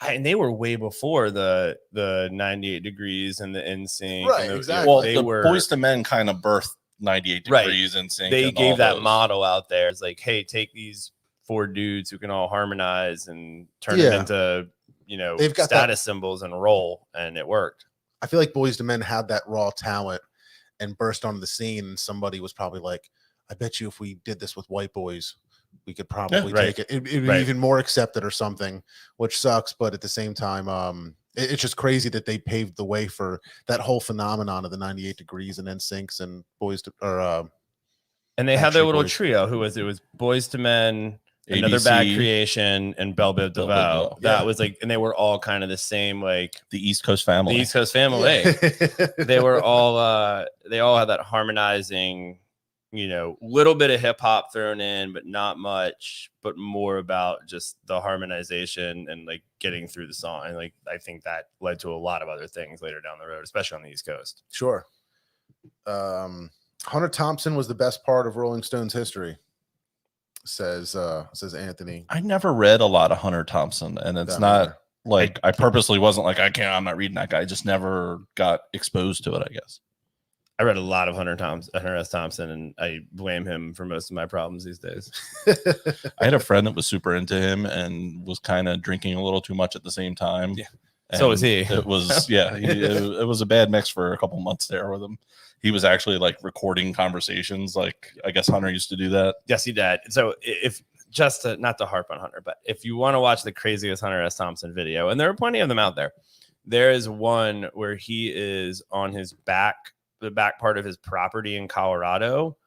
[SPEAKER 3] and they were way before the 98 Degrees and the NSYNC.
[SPEAKER 2] Right,
[SPEAKER 3] and the,
[SPEAKER 2] exactly.
[SPEAKER 1] Well,
[SPEAKER 3] They
[SPEAKER 1] the
[SPEAKER 3] were.
[SPEAKER 1] Boys to Men kind of birthed 98
[SPEAKER 3] Right.
[SPEAKER 1] Degrees and sync.
[SPEAKER 3] They
[SPEAKER 1] and all
[SPEAKER 3] gave that
[SPEAKER 1] those.
[SPEAKER 3] model out there. It's like, hey, take these 4 dudes who can all harmonize and turn it
[SPEAKER 2] Yeah.
[SPEAKER 3] into
[SPEAKER 2] They've got
[SPEAKER 3] status symbols and roll, and it worked.
[SPEAKER 2] I feel like Boys to Men had that raw talent and burst onto the scene. And somebody was probably like, I bet you if we did this with white boys, we could probably
[SPEAKER 3] right.
[SPEAKER 2] take it. It'd be
[SPEAKER 3] Right.
[SPEAKER 2] even more accepted or something, which sucks. But at the same time, it's just crazy that they paved the way for that whole phenomenon of the 98 Degrees and NSYNCs and
[SPEAKER 3] And they had their
[SPEAKER 2] Backstreet
[SPEAKER 3] little
[SPEAKER 2] Boys.
[SPEAKER 3] trio. Who was it? Was Boys to Men, Another Bad
[SPEAKER 1] ABC,
[SPEAKER 3] Creation, and Bell Biv
[SPEAKER 1] Bell Biv
[SPEAKER 3] DeVoe.
[SPEAKER 1] DeVoe.
[SPEAKER 3] That
[SPEAKER 2] Yeah.
[SPEAKER 3] was like, and they were all kind of the same, like
[SPEAKER 1] the East Coast family.
[SPEAKER 3] the East Coast family. They were all they all had that harmonizing, little bit of hip hop thrown in, but not much, but more about just the harmonization and like getting through the song. And like I think that led to a lot of other things later down the road, especially on the East Coast.
[SPEAKER 2] Sure. Hunter Thompson was the best part of Rolling Stone's history, says Anthony.
[SPEAKER 1] I never read a lot of Hunter Thompson, and it's
[SPEAKER 2] Doesn't
[SPEAKER 1] not
[SPEAKER 2] matter.
[SPEAKER 1] like I purposely wasn't like I'm not reading that guy. I just never got exposed to it, I guess.
[SPEAKER 3] I read a lot of Hunter S. Thompson, and I blame him for most of my problems these days.
[SPEAKER 1] I had a friend that was super into him and was kind of drinking a little too much at the same time.
[SPEAKER 3] Yeah. So was
[SPEAKER 1] And
[SPEAKER 3] he.
[SPEAKER 1] It was it was a bad mix for a couple months there with him. He was actually like recording conversations. Like I guess Hunter used to do that.
[SPEAKER 3] Yes, he did. So if just to, not to harp on Hunter, but if you want to watch the craziest Hunter S. Thompson video, and there are plenty of them out there, there is one where he is on his the back part of his property in Colorado,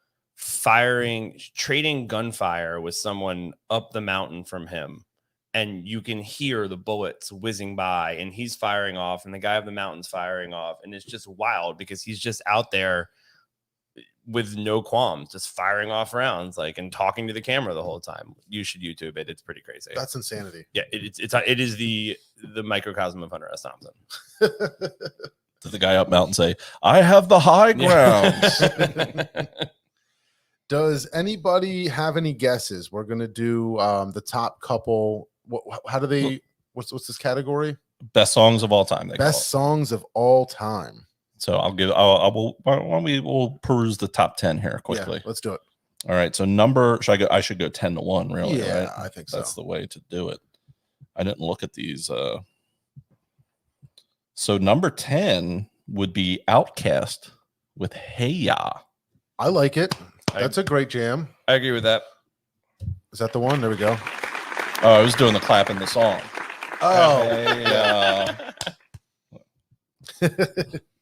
[SPEAKER 3] trading gunfire with someone up the mountain from him. And you can hear the bullets whizzing by, and he's firing off, and the guy up the mountain's firing off. And it's just wild because he's just out there with no qualms, just firing off rounds, like, and talking to the camera the whole time. You should YouTube it. It's pretty crazy.
[SPEAKER 2] That's insanity.
[SPEAKER 3] Yeah, it is the microcosm of Hunter S. Thompson.
[SPEAKER 1] Did the guy up mountain say, "I have the high ground"?
[SPEAKER 2] Does anybody have any guesses? We're gonna do the top couple. How do they? What's this category?
[SPEAKER 1] Best songs of all time. They
[SPEAKER 2] Best songs of all time.
[SPEAKER 1] So we'll peruse the top 10 here quickly.
[SPEAKER 2] Yeah, let's do it.
[SPEAKER 1] All right. So I should go 10-1, really.
[SPEAKER 2] Yeah,
[SPEAKER 1] Right?
[SPEAKER 2] I think so.
[SPEAKER 1] That's the way to do it. I didn't look at these. So number 10 would be Outkast with Hey Ya.
[SPEAKER 2] I like it. That's a great jam.
[SPEAKER 3] I agree with that.
[SPEAKER 2] Is that the one? There we go.
[SPEAKER 1] Oh, I was doing the clap in the song.
[SPEAKER 2] Oh,
[SPEAKER 1] Hey Ya.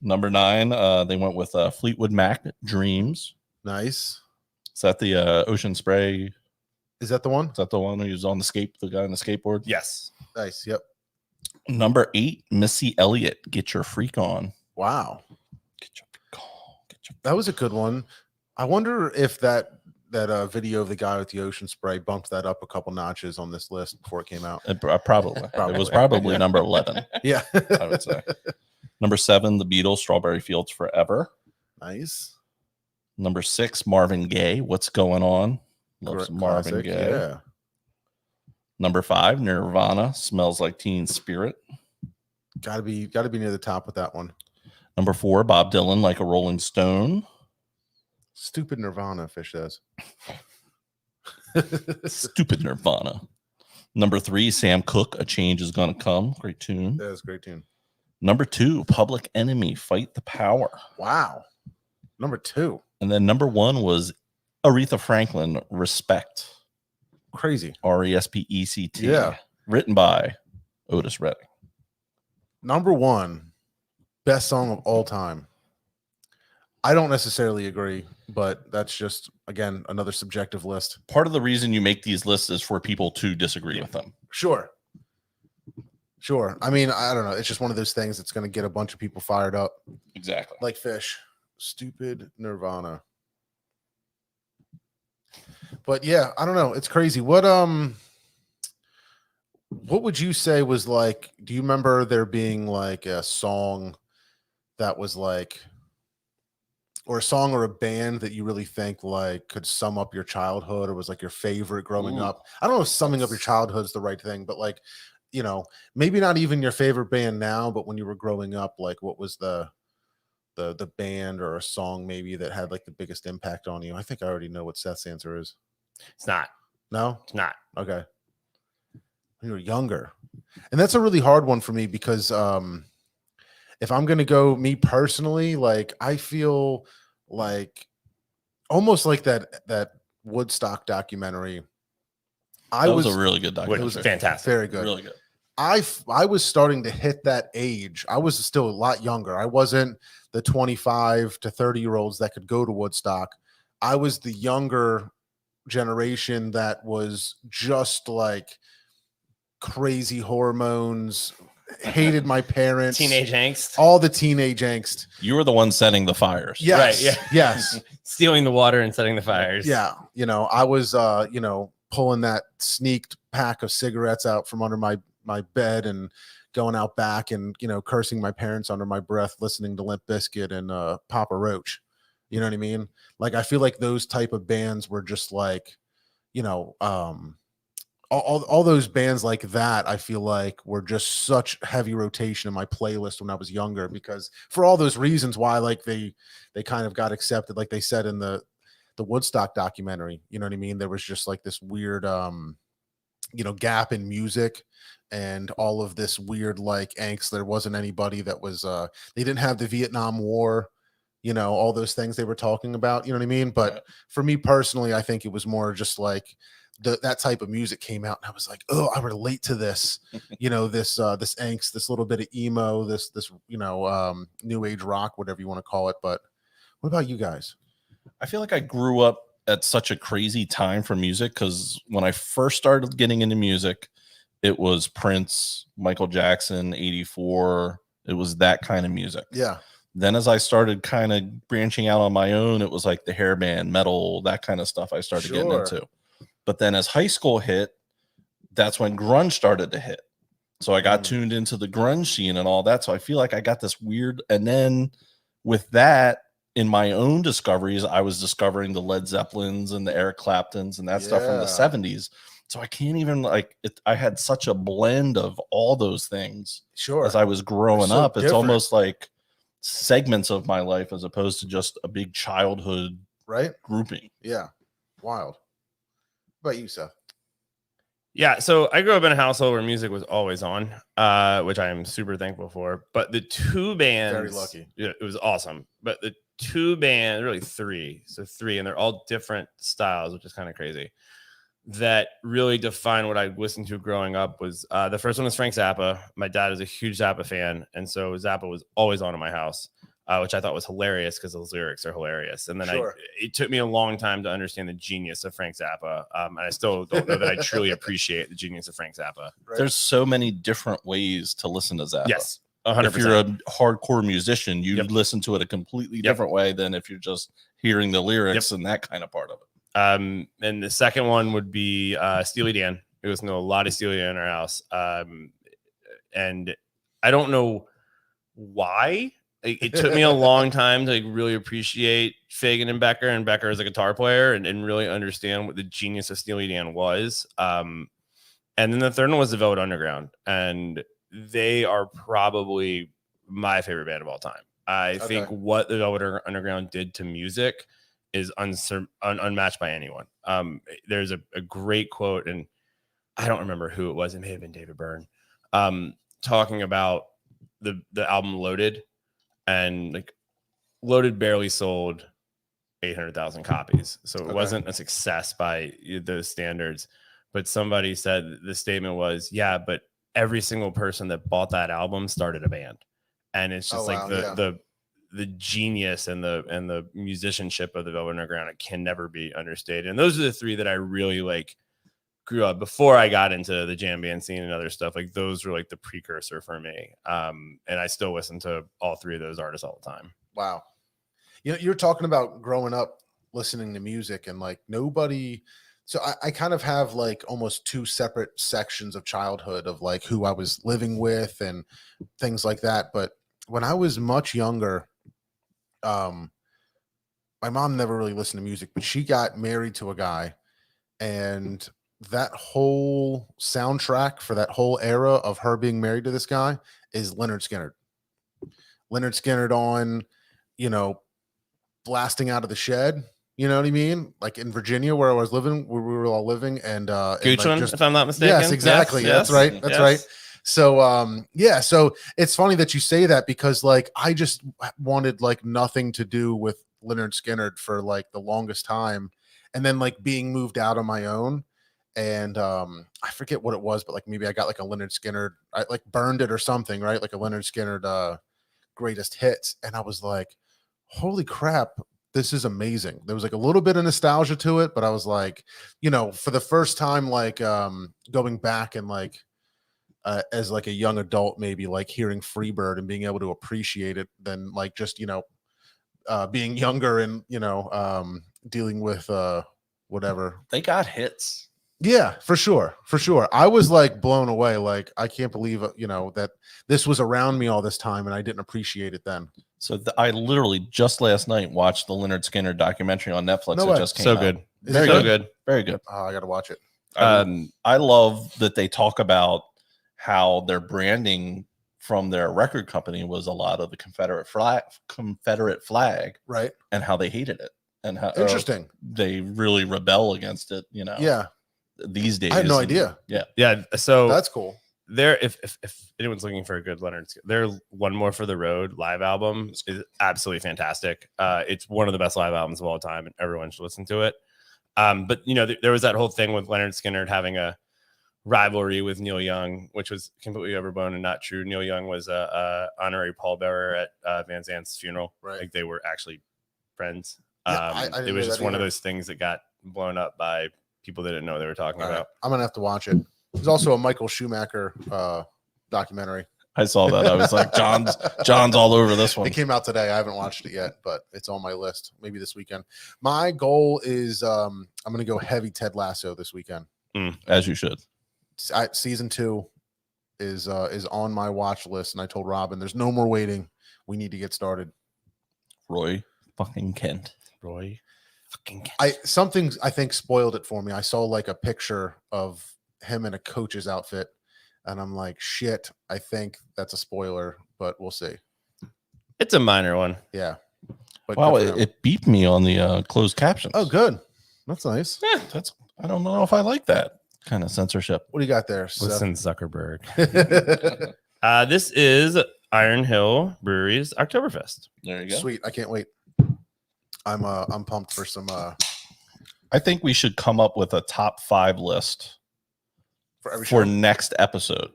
[SPEAKER 1] Number 9, they went with Fleetwood Mac, Dreams.
[SPEAKER 2] nice.
[SPEAKER 1] Is that the Ocean Spray?
[SPEAKER 2] Is that the one?
[SPEAKER 1] Is that the one who was on the guy on the skateboard?
[SPEAKER 3] Yes.
[SPEAKER 2] Nice. Yep.
[SPEAKER 1] Number 8, Missy Elliott, Get Your Freak On.
[SPEAKER 2] Wow.
[SPEAKER 1] Get your freak on. Get your
[SPEAKER 2] That was a good one. I wonder if that that video of the guy with the ocean spray bumped that up a couple notches on this list before it came out.
[SPEAKER 1] Probably. It was probably number 11.
[SPEAKER 2] Yeah,
[SPEAKER 1] I would say. Number 7, the Beatles, Strawberry Fields Forever.
[SPEAKER 2] Nice.
[SPEAKER 1] Number 6, Marvin Gaye, What's Going On? Love some Marvin
[SPEAKER 2] Classic,
[SPEAKER 1] Gaye.
[SPEAKER 2] yeah.
[SPEAKER 1] Number 5, Nirvana, Smells Like Teen Spirit.
[SPEAKER 2] Gotta be near the top with that one.
[SPEAKER 1] Number 4, Bob Dylan, Like a Rolling Stone.
[SPEAKER 2] Stupid Nirvana, Fish says.
[SPEAKER 1] Stupid Nirvana. Number 3, Sam Cooke, A Change Is Gonna Come. Great tune.
[SPEAKER 2] That was a great tune.
[SPEAKER 1] Number 2, Public Enemy, Fight the Power.
[SPEAKER 2] Wow. Number 2.
[SPEAKER 1] And then number 1 was Aretha Franklin, Respect.
[SPEAKER 2] Crazy.
[SPEAKER 1] Respect.
[SPEAKER 2] Yeah.
[SPEAKER 1] Written by Otis Redding.
[SPEAKER 2] Number 1, best song of all time. I don't necessarily agree, but that's just, again, another subjective list.
[SPEAKER 1] Part of the reason you make these lists is for people to disagree with them.
[SPEAKER 2] Sure. I mean, I don't know. It's just one of those things that's going to get a bunch of people fired up.
[SPEAKER 1] Exactly.
[SPEAKER 2] Like Fish. Stupid Nirvana. But yeah, I don't know. It's crazy. What would you say was like, do you remember there being like a song that was like, or a song or a band that you really think like could sum up your childhood or was like your favorite growing up? I don't know if summing up your childhood is the right thing, but like, you know, maybe not even your favorite band now, but when you were growing up, like what was the band or a song maybe that had like the biggest impact on you? I think I already know what Seth's answer is.
[SPEAKER 3] It's not.
[SPEAKER 2] No?
[SPEAKER 3] It's not.
[SPEAKER 2] Okay. When you were younger. And that's a really hard one for me because if I'm going to go me personally, like I feel like almost like that Woodstock documentary.
[SPEAKER 1] That was a really good
[SPEAKER 3] It
[SPEAKER 1] documentary.
[SPEAKER 3] was fantastic.
[SPEAKER 2] Very good.
[SPEAKER 1] Really good.
[SPEAKER 2] I was starting to hit that age. I was still a lot younger. I wasn't the 25 to 30-year-olds that could go to Woodstock. I was the younger generation that was just like crazy hormones, hated my parents,
[SPEAKER 3] Teenage angst.
[SPEAKER 2] all the teenage angst.
[SPEAKER 1] You were the one setting the fires.
[SPEAKER 2] Yes,
[SPEAKER 3] Right, yeah.
[SPEAKER 2] yes,
[SPEAKER 3] Stealing the water and setting the fires.
[SPEAKER 2] yeah. You know, I was, pulling that sneaked pack of cigarettes out from under my bed and going out back and, cursing my parents under my breath, listening to Limp Bizkit and Papa Roach. You know what I mean? Like, I feel like those type of bands were just like, all those bands like that, I feel like were just such heavy rotation in my playlist when I was younger, because for all those reasons why, like they kind of got accepted, like they said in the Woodstock documentary, you know what I mean? There was just like this weird, gap in music and all of this weird like angst. There wasn't anybody that was, they didn't have the Vietnam War, all those things they were talking about, you know what I mean? But
[SPEAKER 1] Right.
[SPEAKER 2] For me personally, I think it was more just like that type of music came out and I was like, oh, I relate to this, this angst, this little bit of emo, this new age rock, whatever you want to call it. But what about you guys?
[SPEAKER 1] I feel like I grew up at such a crazy time for music because when I first started getting into music, it was Prince, Michael Jackson, 84. It was that kind of music.
[SPEAKER 2] Yeah.
[SPEAKER 1] Then as I started kind of branching out on my own, it was like the hair band, metal, that kind of stuff I started getting
[SPEAKER 2] Sure.
[SPEAKER 1] into. But then as high school hit, that's when grunge started to hit. So I got tuned into the grunge scene and all that. So I feel like I got this weird, and then with that, in my own discoveries, I was discovering the Led Zeppelins and the Eric Claptons and that stuff from the
[SPEAKER 2] Yeah.
[SPEAKER 1] 70s. So I can't even I had such a blend of all those things
[SPEAKER 2] Sure.
[SPEAKER 1] as I was growing
[SPEAKER 2] so
[SPEAKER 1] up. It's
[SPEAKER 2] different.
[SPEAKER 1] almost like segments of my life as opposed to just a big childhood
[SPEAKER 2] Right?
[SPEAKER 1] grouping.
[SPEAKER 2] Yeah. Wild. What about you, Seth?
[SPEAKER 3] Yeah, so I grew up in a household where music was always on, which I am super thankful for. But the two bands,
[SPEAKER 2] Very lucky.
[SPEAKER 3] Yeah, it was awesome. But the two bands, really three, and they're all different styles, which is kind of crazy, that really define what I listened to growing up was the first one was Frank Zappa. My dad is a huge Zappa fan, and so Zappa was always on in my house, which I thought was hilarious because those lyrics are hilarious. And then
[SPEAKER 2] Sure.
[SPEAKER 3] it took me a long time to understand the genius of Frank Zappa, and I still don't know that I truly appreciate the genius of Frank Zappa.
[SPEAKER 2] Right.
[SPEAKER 1] There's so many different ways to listen to Zappa.
[SPEAKER 3] Yes, 100%.
[SPEAKER 1] If you're a hardcore musician, you
[SPEAKER 3] Yep.
[SPEAKER 1] listen to it a completely
[SPEAKER 3] Yep.
[SPEAKER 1] different way than if you're just hearing the lyrics and that kind of part of it.
[SPEAKER 3] And the second one would be Steely Dan. We listen to a lot of Steely Dan in our house. And I don't know why. It took me a long time to really appreciate Fagan and Becker as a guitar player and really understand what the genius of Steely Dan was. And then the third one was the Velvet Underground, and they are probably my favorite band of all time. I think what the Velvet Underground did to music is unmatched by anyone. There's a great quote, and I don't remember who it was. It may have been David Byrne, talking about the album Loaded, and like Loaded barely sold 800,000 copies, so it wasn't a success by those standards. But somebody said the statement was, "Yeah, but every single person that bought that album started a band," and it's just the genius and the musicianship of the Velvet Underground. It can never be understated. And those are the three that I really like grew up before I got into the jam band scene and other stuff. Like those were like the precursor for me. And I still listen to all three of those artists all the time.
[SPEAKER 2] Wow. You know, you're talking about growing up listening to music and like nobody. So I kind of have like almost two separate sections of childhood of like who I was living with and things like that. But when I was much younger, my mom never really listened to music, but she got married to a guy, and that whole soundtrack for that whole era of her being married to this guy is Leonard Skinner. Leonard Skinner on, you know, blasting out of the shed. You know what I mean? Like in Virginia, where I was living, where we were all living, and
[SPEAKER 3] Goochland,
[SPEAKER 2] like
[SPEAKER 3] if I'm not mistaken.
[SPEAKER 2] Yes, exactly. That's right. That's right. So, yeah. So it's funny that you say that because, like, I just wanted like nothing to do with Leonard Skinner for like the longest time, and then like being moved out on my own, and I forget what it was, but like maybe I got like a Leonard Skinner, I like burned it or something, right? Like a Leonard Skinner greatest hits, and I was like, holy crap. This is amazing. There was like a little bit of nostalgia to it, but I was like, you know, for the first time, like going back and like as like a young adult, maybe like hearing Freebird and being able to appreciate it than like just, you know, being younger and, you know, dealing with whatever.
[SPEAKER 1] They got hits.
[SPEAKER 2] Yeah, for sure. For sure. I was like blown away. Like, I can't believe, you know, that this was around me all this time and I didn't appreciate it then.
[SPEAKER 1] So I literally just last night watched the Leonard Skinner documentary on Netflix.
[SPEAKER 2] No way.
[SPEAKER 1] It just came
[SPEAKER 3] So
[SPEAKER 1] out.
[SPEAKER 3] good.
[SPEAKER 1] Very
[SPEAKER 3] So
[SPEAKER 1] good.
[SPEAKER 3] good.
[SPEAKER 1] Very good.
[SPEAKER 2] Oh, I got to watch it.
[SPEAKER 1] I love that they talk about how their branding from their record company was a lot of the Confederate flag,
[SPEAKER 2] Right.
[SPEAKER 1] and how they hated it, and how
[SPEAKER 2] Interesting.
[SPEAKER 1] they really rebel against it. You know,
[SPEAKER 2] Yeah.
[SPEAKER 1] these days.
[SPEAKER 2] I had no idea.
[SPEAKER 1] Yeah.
[SPEAKER 3] Yeah. So
[SPEAKER 2] That's cool.
[SPEAKER 3] there, if anyone's looking for a good Leonard, their One More for the Road live album is absolutely fantastic. It's one of the best live albums of all time, and everyone should listen to it. But you know, there was that whole thing with Leonard Skinner having a rivalry with Neil Young, which was completely overblown and not true. Neil Young was a honorary pallbearer at Van Zant's funeral.
[SPEAKER 2] Right.
[SPEAKER 3] Like they were actually friends.
[SPEAKER 2] Yeah, I didn't
[SPEAKER 3] it was
[SPEAKER 2] know
[SPEAKER 3] just
[SPEAKER 2] that
[SPEAKER 3] one of
[SPEAKER 2] either.
[SPEAKER 3] those things that got blown up by people that didn't know what they were talking
[SPEAKER 2] All right.
[SPEAKER 3] about.
[SPEAKER 2] I'm going to have to watch it. There's also a Michael Schumacher documentary.
[SPEAKER 1] I saw that. I was like, John's all over this one.
[SPEAKER 2] It came out today. I haven't watched it yet, but it's on my list. Maybe this weekend. My goal is I'm going to go heavy Ted Lasso this weekend.
[SPEAKER 1] As you should.
[SPEAKER 2] Season 2 is on my watch list, and I told Robin, there's no more waiting. We need to get started.
[SPEAKER 1] Roy fucking Kent.
[SPEAKER 3] Roy fucking Kent.
[SPEAKER 2] Something I think spoiled it for me. I saw like a picture of him in a coach's outfit, and I'm like, shit, I think that's a spoiler, but we'll see.
[SPEAKER 3] It's a minor one.
[SPEAKER 2] Yeah. But
[SPEAKER 1] Wow,
[SPEAKER 2] good for him.
[SPEAKER 1] it beeped me on the closed captions.
[SPEAKER 2] Oh, good. That's nice.
[SPEAKER 1] Yeah, I don't know if I like that kind of censorship.
[SPEAKER 2] What do you got there? Seth?
[SPEAKER 3] Listen, Zuckerberg. This is Iron Hill Brewery's Oktoberfest.
[SPEAKER 1] There you go.
[SPEAKER 2] Sweet. I can't wait. I'm pumped for some
[SPEAKER 1] I think we should come up with a top 5 list
[SPEAKER 2] for every
[SPEAKER 1] for
[SPEAKER 2] show.
[SPEAKER 1] next episode.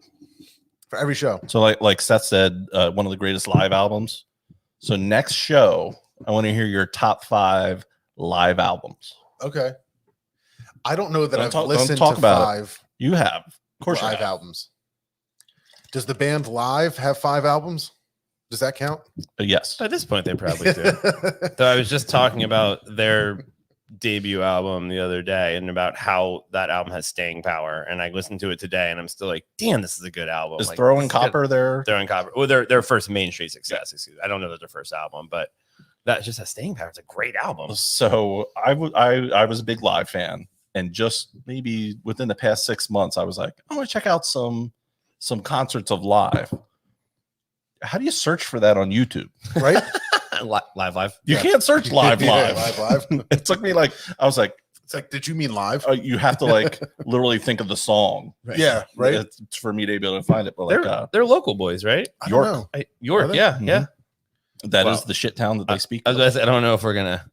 [SPEAKER 2] For every show.
[SPEAKER 1] So like Seth said, one of the greatest live albums. So next show, I want to hear your top 5 live albums.
[SPEAKER 2] Okay. I don't know that
[SPEAKER 1] Don't
[SPEAKER 2] I've
[SPEAKER 1] talk- don't
[SPEAKER 2] listened
[SPEAKER 1] talk
[SPEAKER 2] to
[SPEAKER 1] about it.
[SPEAKER 2] 5
[SPEAKER 1] You have, of course, you
[SPEAKER 2] live
[SPEAKER 1] have.
[SPEAKER 2] albums. Does the band Live have 5 albums? Does that count?
[SPEAKER 1] Yes.
[SPEAKER 3] At this point, they probably do. So I was just talking about their debut album the other day and about how that album has staying power. And I listened to it today and I'm still like, damn, this is a good album.
[SPEAKER 1] Is
[SPEAKER 3] like,
[SPEAKER 1] Throwing Copper there?
[SPEAKER 3] Throwing Copper. Well, their first mainstream success. Excuse me. I don't know that their first album, but that just has staying power. It's a great album.
[SPEAKER 1] So I was a big Live fan, and just maybe within the past 6 months, I was like, I want to check out some concerts of Live. How do you search for that on YouTube?
[SPEAKER 2] Right?
[SPEAKER 3] Live.
[SPEAKER 1] You can't search live.
[SPEAKER 2] Live.
[SPEAKER 1] It took me like, I was like,
[SPEAKER 2] It's like, did you mean live?
[SPEAKER 1] you have to like literally think of the song.
[SPEAKER 3] Right.
[SPEAKER 2] Yeah, right.
[SPEAKER 1] It's for me to be able to find it. But like,
[SPEAKER 3] They're local boys, right?
[SPEAKER 2] I don't
[SPEAKER 1] York.
[SPEAKER 2] know.
[SPEAKER 3] York.
[SPEAKER 2] Are they?
[SPEAKER 3] Yeah.
[SPEAKER 1] Mhm.
[SPEAKER 3] Yeah.
[SPEAKER 1] That is
[SPEAKER 3] Well,
[SPEAKER 1] the shit town that they speak.
[SPEAKER 3] I was
[SPEAKER 1] of.
[SPEAKER 3] gonna say, I don't know if we're gonna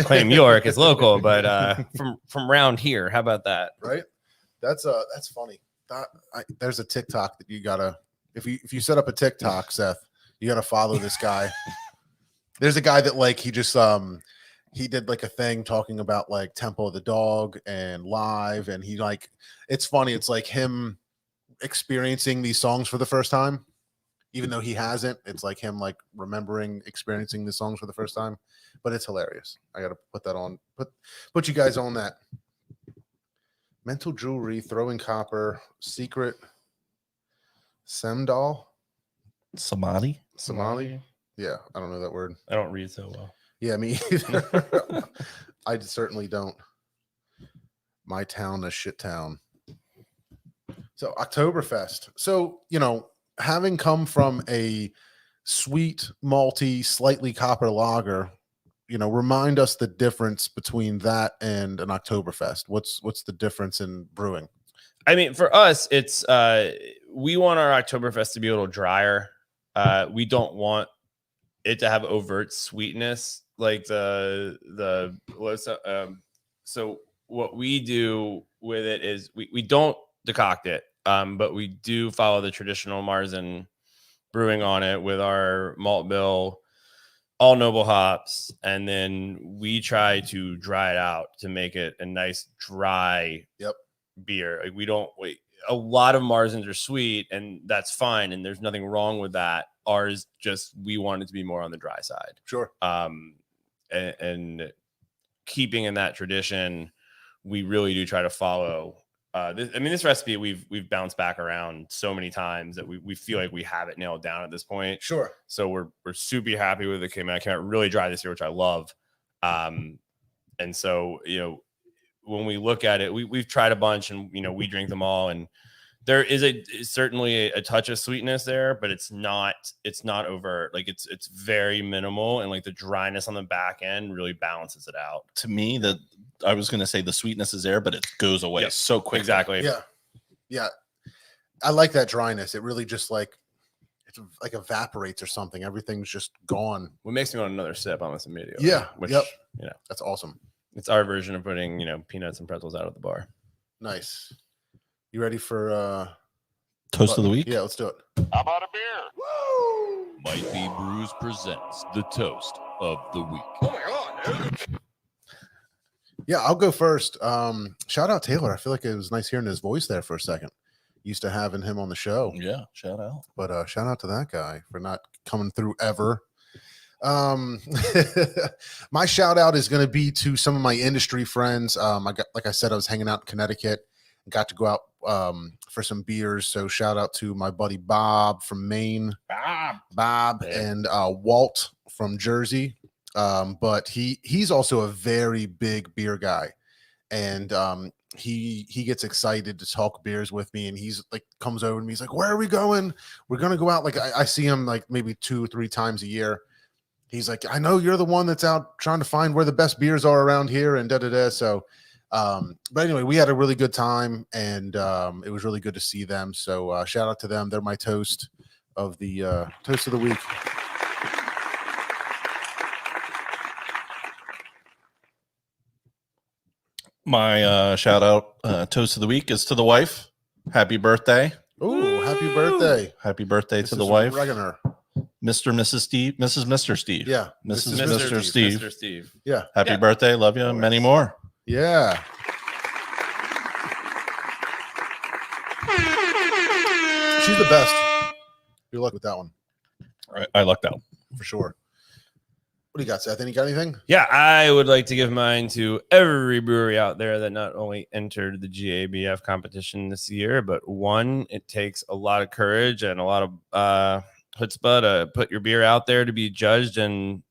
[SPEAKER 3] claim York as local, but from around here, how about that?
[SPEAKER 2] Right? That's funny. There's a TikTok that you gotta, if you set up a TikTok, Seth, you gotta follow this guy. There's a guy that like he just he did like a thing talking about like Temple of the Dog and Live, and he like, it's funny. It's like him experiencing these songs for the first time, even though he hasn't. It's like him like remembering experiencing the songs for the first time, but it's hilarious. I gotta put that on. Put you guys on that. Mental Jewelry, Throwing Copper, Secret, Semdal,
[SPEAKER 1] Samadhi.
[SPEAKER 2] Somali. Yeah, I don't know that word.
[SPEAKER 3] I don't read so well.
[SPEAKER 2] Yeah, me either. I certainly don't. My town, a shit town. So Oktoberfest. So, having come from a sweet, malty, slightly copper lager, remind us the difference between that and an Oktoberfest. What's the difference in brewing?
[SPEAKER 3] I mean, for us, it's we want our Oktoberfest to be a little drier. We don't want it to have overt sweetness like the so what we do with it is we don't decoct it, but we do follow the traditional Marzen brewing on it with our malt bill, all noble hops, and then we try to dry it out to make it a nice dry beer. Like, we don't wait. A lot of Marzens are sweet, and that's fine, and there's nothing wrong with that. Ours, just, we want it to be more on the dry side.
[SPEAKER 2] Sure.
[SPEAKER 3] And keeping in that tradition, we really do try to follow. This recipe we've bounced back around so many times that we feel like we have it nailed down at this point.
[SPEAKER 2] Sure.
[SPEAKER 3] So we're super happy with it. Came out really dry this year, which I love. And so when we look at it, we've tried a bunch, and we drink them all, and there is certainly a touch of sweetness there, but it's not overt. Like, it's very minimal, and like the dryness on the back end really balances it out.
[SPEAKER 1] To me, I was going to say the sweetness is there, but it goes away so quick.
[SPEAKER 3] Exactly.
[SPEAKER 2] Yeah. I like that dryness. It really just like, it's like evaporates or something. Everything's just gone.
[SPEAKER 3] What makes me want another sip on this immediately.
[SPEAKER 2] Yeah.
[SPEAKER 3] Which,
[SPEAKER 2] that's awesome.
[SPEAKER 3] it's our version of putting, peanuts and pretzels out at the bar.
[SPEAKER 2] Nice. You ready for
[SPEAKER 1] Toast of the week?
[SPEAKER 2] Yeah, let's do it.
[SPEAKER 5] How about a beer?
[SPEAKER 2] Woo!
[SPEAKER 5] Might Be Brews presents the toast of the week. Oh my god, dude.
[SPEAKER 2] Yeah, I'll go first. Shout out Taylor. I feel like it was nice hearing his voice there for a second. Used to having him on the show.
[SPEAKER 1] Yeah, shout out.
[SPEAKER 2] But shout out to that guy for not coming through ever. My shout out is going to be to some of my industry friends. Like I said, I was hanging out in Connecticut and got to go out for some beers. So shout out to my buddy Bob from Maine, Bob, and Walt from Jersey. But he's also a very big beer guy, and he gets excited to talk beers with me, and he's like comes over to me. He's like, "Where are we going? We're gonna go out." Like I see him like maybe 2 or 3 times a year. He's like, "I know you're the one that's out trying to find where the best beers are around here," and da da da. So, but anyway, we had a really good time, and it was really good to see them. So shout out to them. They're my toast of the week.
[SPEAKER 1] My shout out toast of the week is to the wife. Happy birthday.
[SPEAKER 2] Oh, happy birthday.
[SPEAKER 1] Happy birthday to
[SPEAKER 2] Mrs.
[SPEAKER 1] the wife.
[SPEAKER 2] Regener.
[SPEAKER 1] Mr. Mrs. Steve. Mrs. Mr. Steve.
[SPEAKER 2] Yeah.
[SPEAKER 1] Mrs. Mr. Steve.
[SPEAKER 3] Mr. Steve.
[SPEAKER 2] Yeah.
[SPEAKER 1] Happy
[SPEAKER 3] Yeah.
[SPEAKER 1] birthday. Love you. Many more.
[SPEAKER 2] Yeah. She's the best. Good luck with that one.
[SPEAKER 1] I lucked out.
[SPEAKER 2] For sure. What do you got, Seth? Any got anything?
[SPEAKER 3] Yeah, I would like to give mine to every brewery out there that not only entered the GABF competition this year, but won. It takes a lot of courage and a lot of chutzpah to put your beer out there to be judged and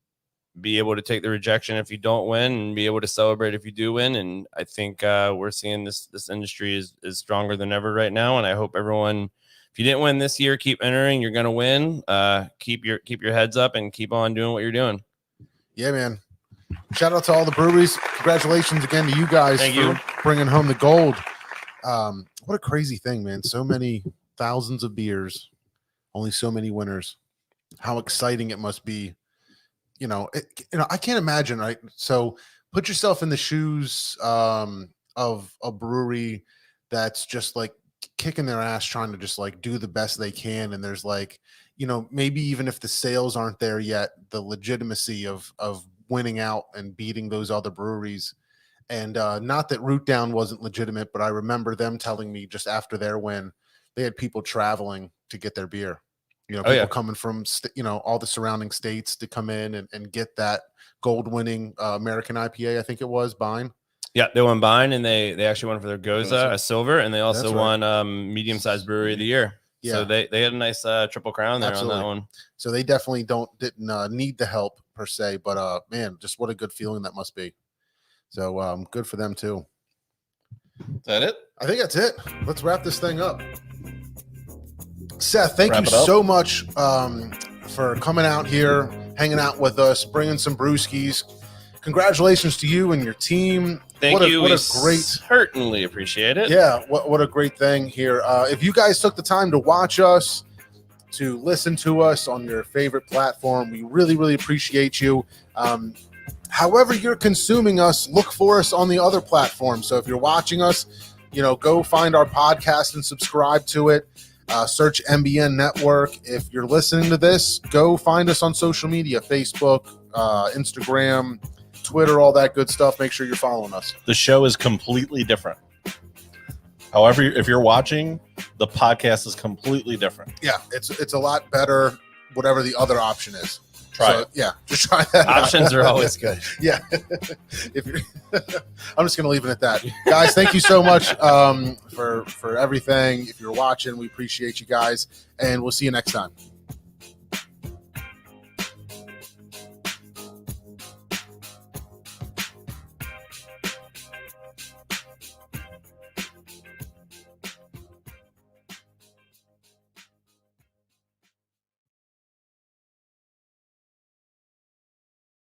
[SPEAKER 3] be able to take the rejection if you don't win and be able to celebrate if you do win. And I think we're seeing this industry is stronger than ever right now. And I hope everyone, if you didn't win this year, keep entering. You're going to win. Keep your heads up and keep on doing what you're doing.
[SPEAKER 2] Yeah, man. Shout out to all the breweries. Congratulations again to you guys
[SPEAKER 3] Thank
[SPEAKER 2] for
[SPEAKER 3] you.
[SPEAKER 2] bringing home the gold. What a crazy thing, man. So many thousands of beers, only so many winners. How exciting it must be. I can't imagine, right? So put yourself in the shoes of a brewery that's just like kicking their ass, trying to just like do the best they can. And there's like, maybe even if the sales aren't there yet, the legitimacy of winning out and beating those other breweries. And not that Root Down wasn't legitimate, but I remember them telling me just after their win, they had people traveling to get their beer. People coming from, all the surrounding states to come in and get that gold winning American IPA, I think it was, Bine.
[SPEAKER 3] Yeah, they won Bine, and they actually won for their Goza, a silver, and they also
[SPEAKER 2] That's right.
[SPEAKER 3] won medium-sized brewery of the year.
[SPEAKER 2] Yeah.
[SPEAKER 3] So they had a nice triple crown there
[SPEAKER 2] Absolutely.
[SPEAKER 3] on that one.
[SPEAKER 2] So they definitely didn't need the help per se, but man, just what a good feeling that must be. So good for them too.
[SPEAKER 1] Is that it?
[SPEAKER 2] I think that's it. Let's wrap this thing up. Seth, thank
[SPEAKER 1] Wrap
[SPEAKER 2] you
[SPEAKER 1] it up.
[SPEAKER 2] so much for coming out here, hanging out with us, bringing some brewskis. Congratulations to you and your team.
[SPEAKER 3] Thank you.
[SPEAKER 2] What
[SPEAKER 3] We
[SPEAKER 2] a great,
[SPEAKER 3] certainly appreciate it.
[SPEAKER 2] yeah, what a great thing here. If you guys took the time to watch us, to listen to us on your favorite platform, we really, really appreciate you. However you're consuming us, look for us on the other platforms. So if you're watching us, go find our podcast and subscribe to it. Search MBN Network. If you're listening to this, go find us on social media, Facebook, Instagram, Twitter, all that good stuff. Make sure you're following us.
[SPEAKER 1] The show is completely different. However, if you're watching, the podcast is completely different.
[SPEAKER 2] Yeah, it's a lot better, whatever the other option is.
[SPEAKER 1] Try it.
[SPEAKER 2] Yeah, just try that.
[SPEAKER 3] Options are always good.
[SPEAKER 2] Yeah. If you're, I'm just going to leave it at that. Guys, thank you so much for everything. If you're watching, we appreciate you guys, and we'll see you next time.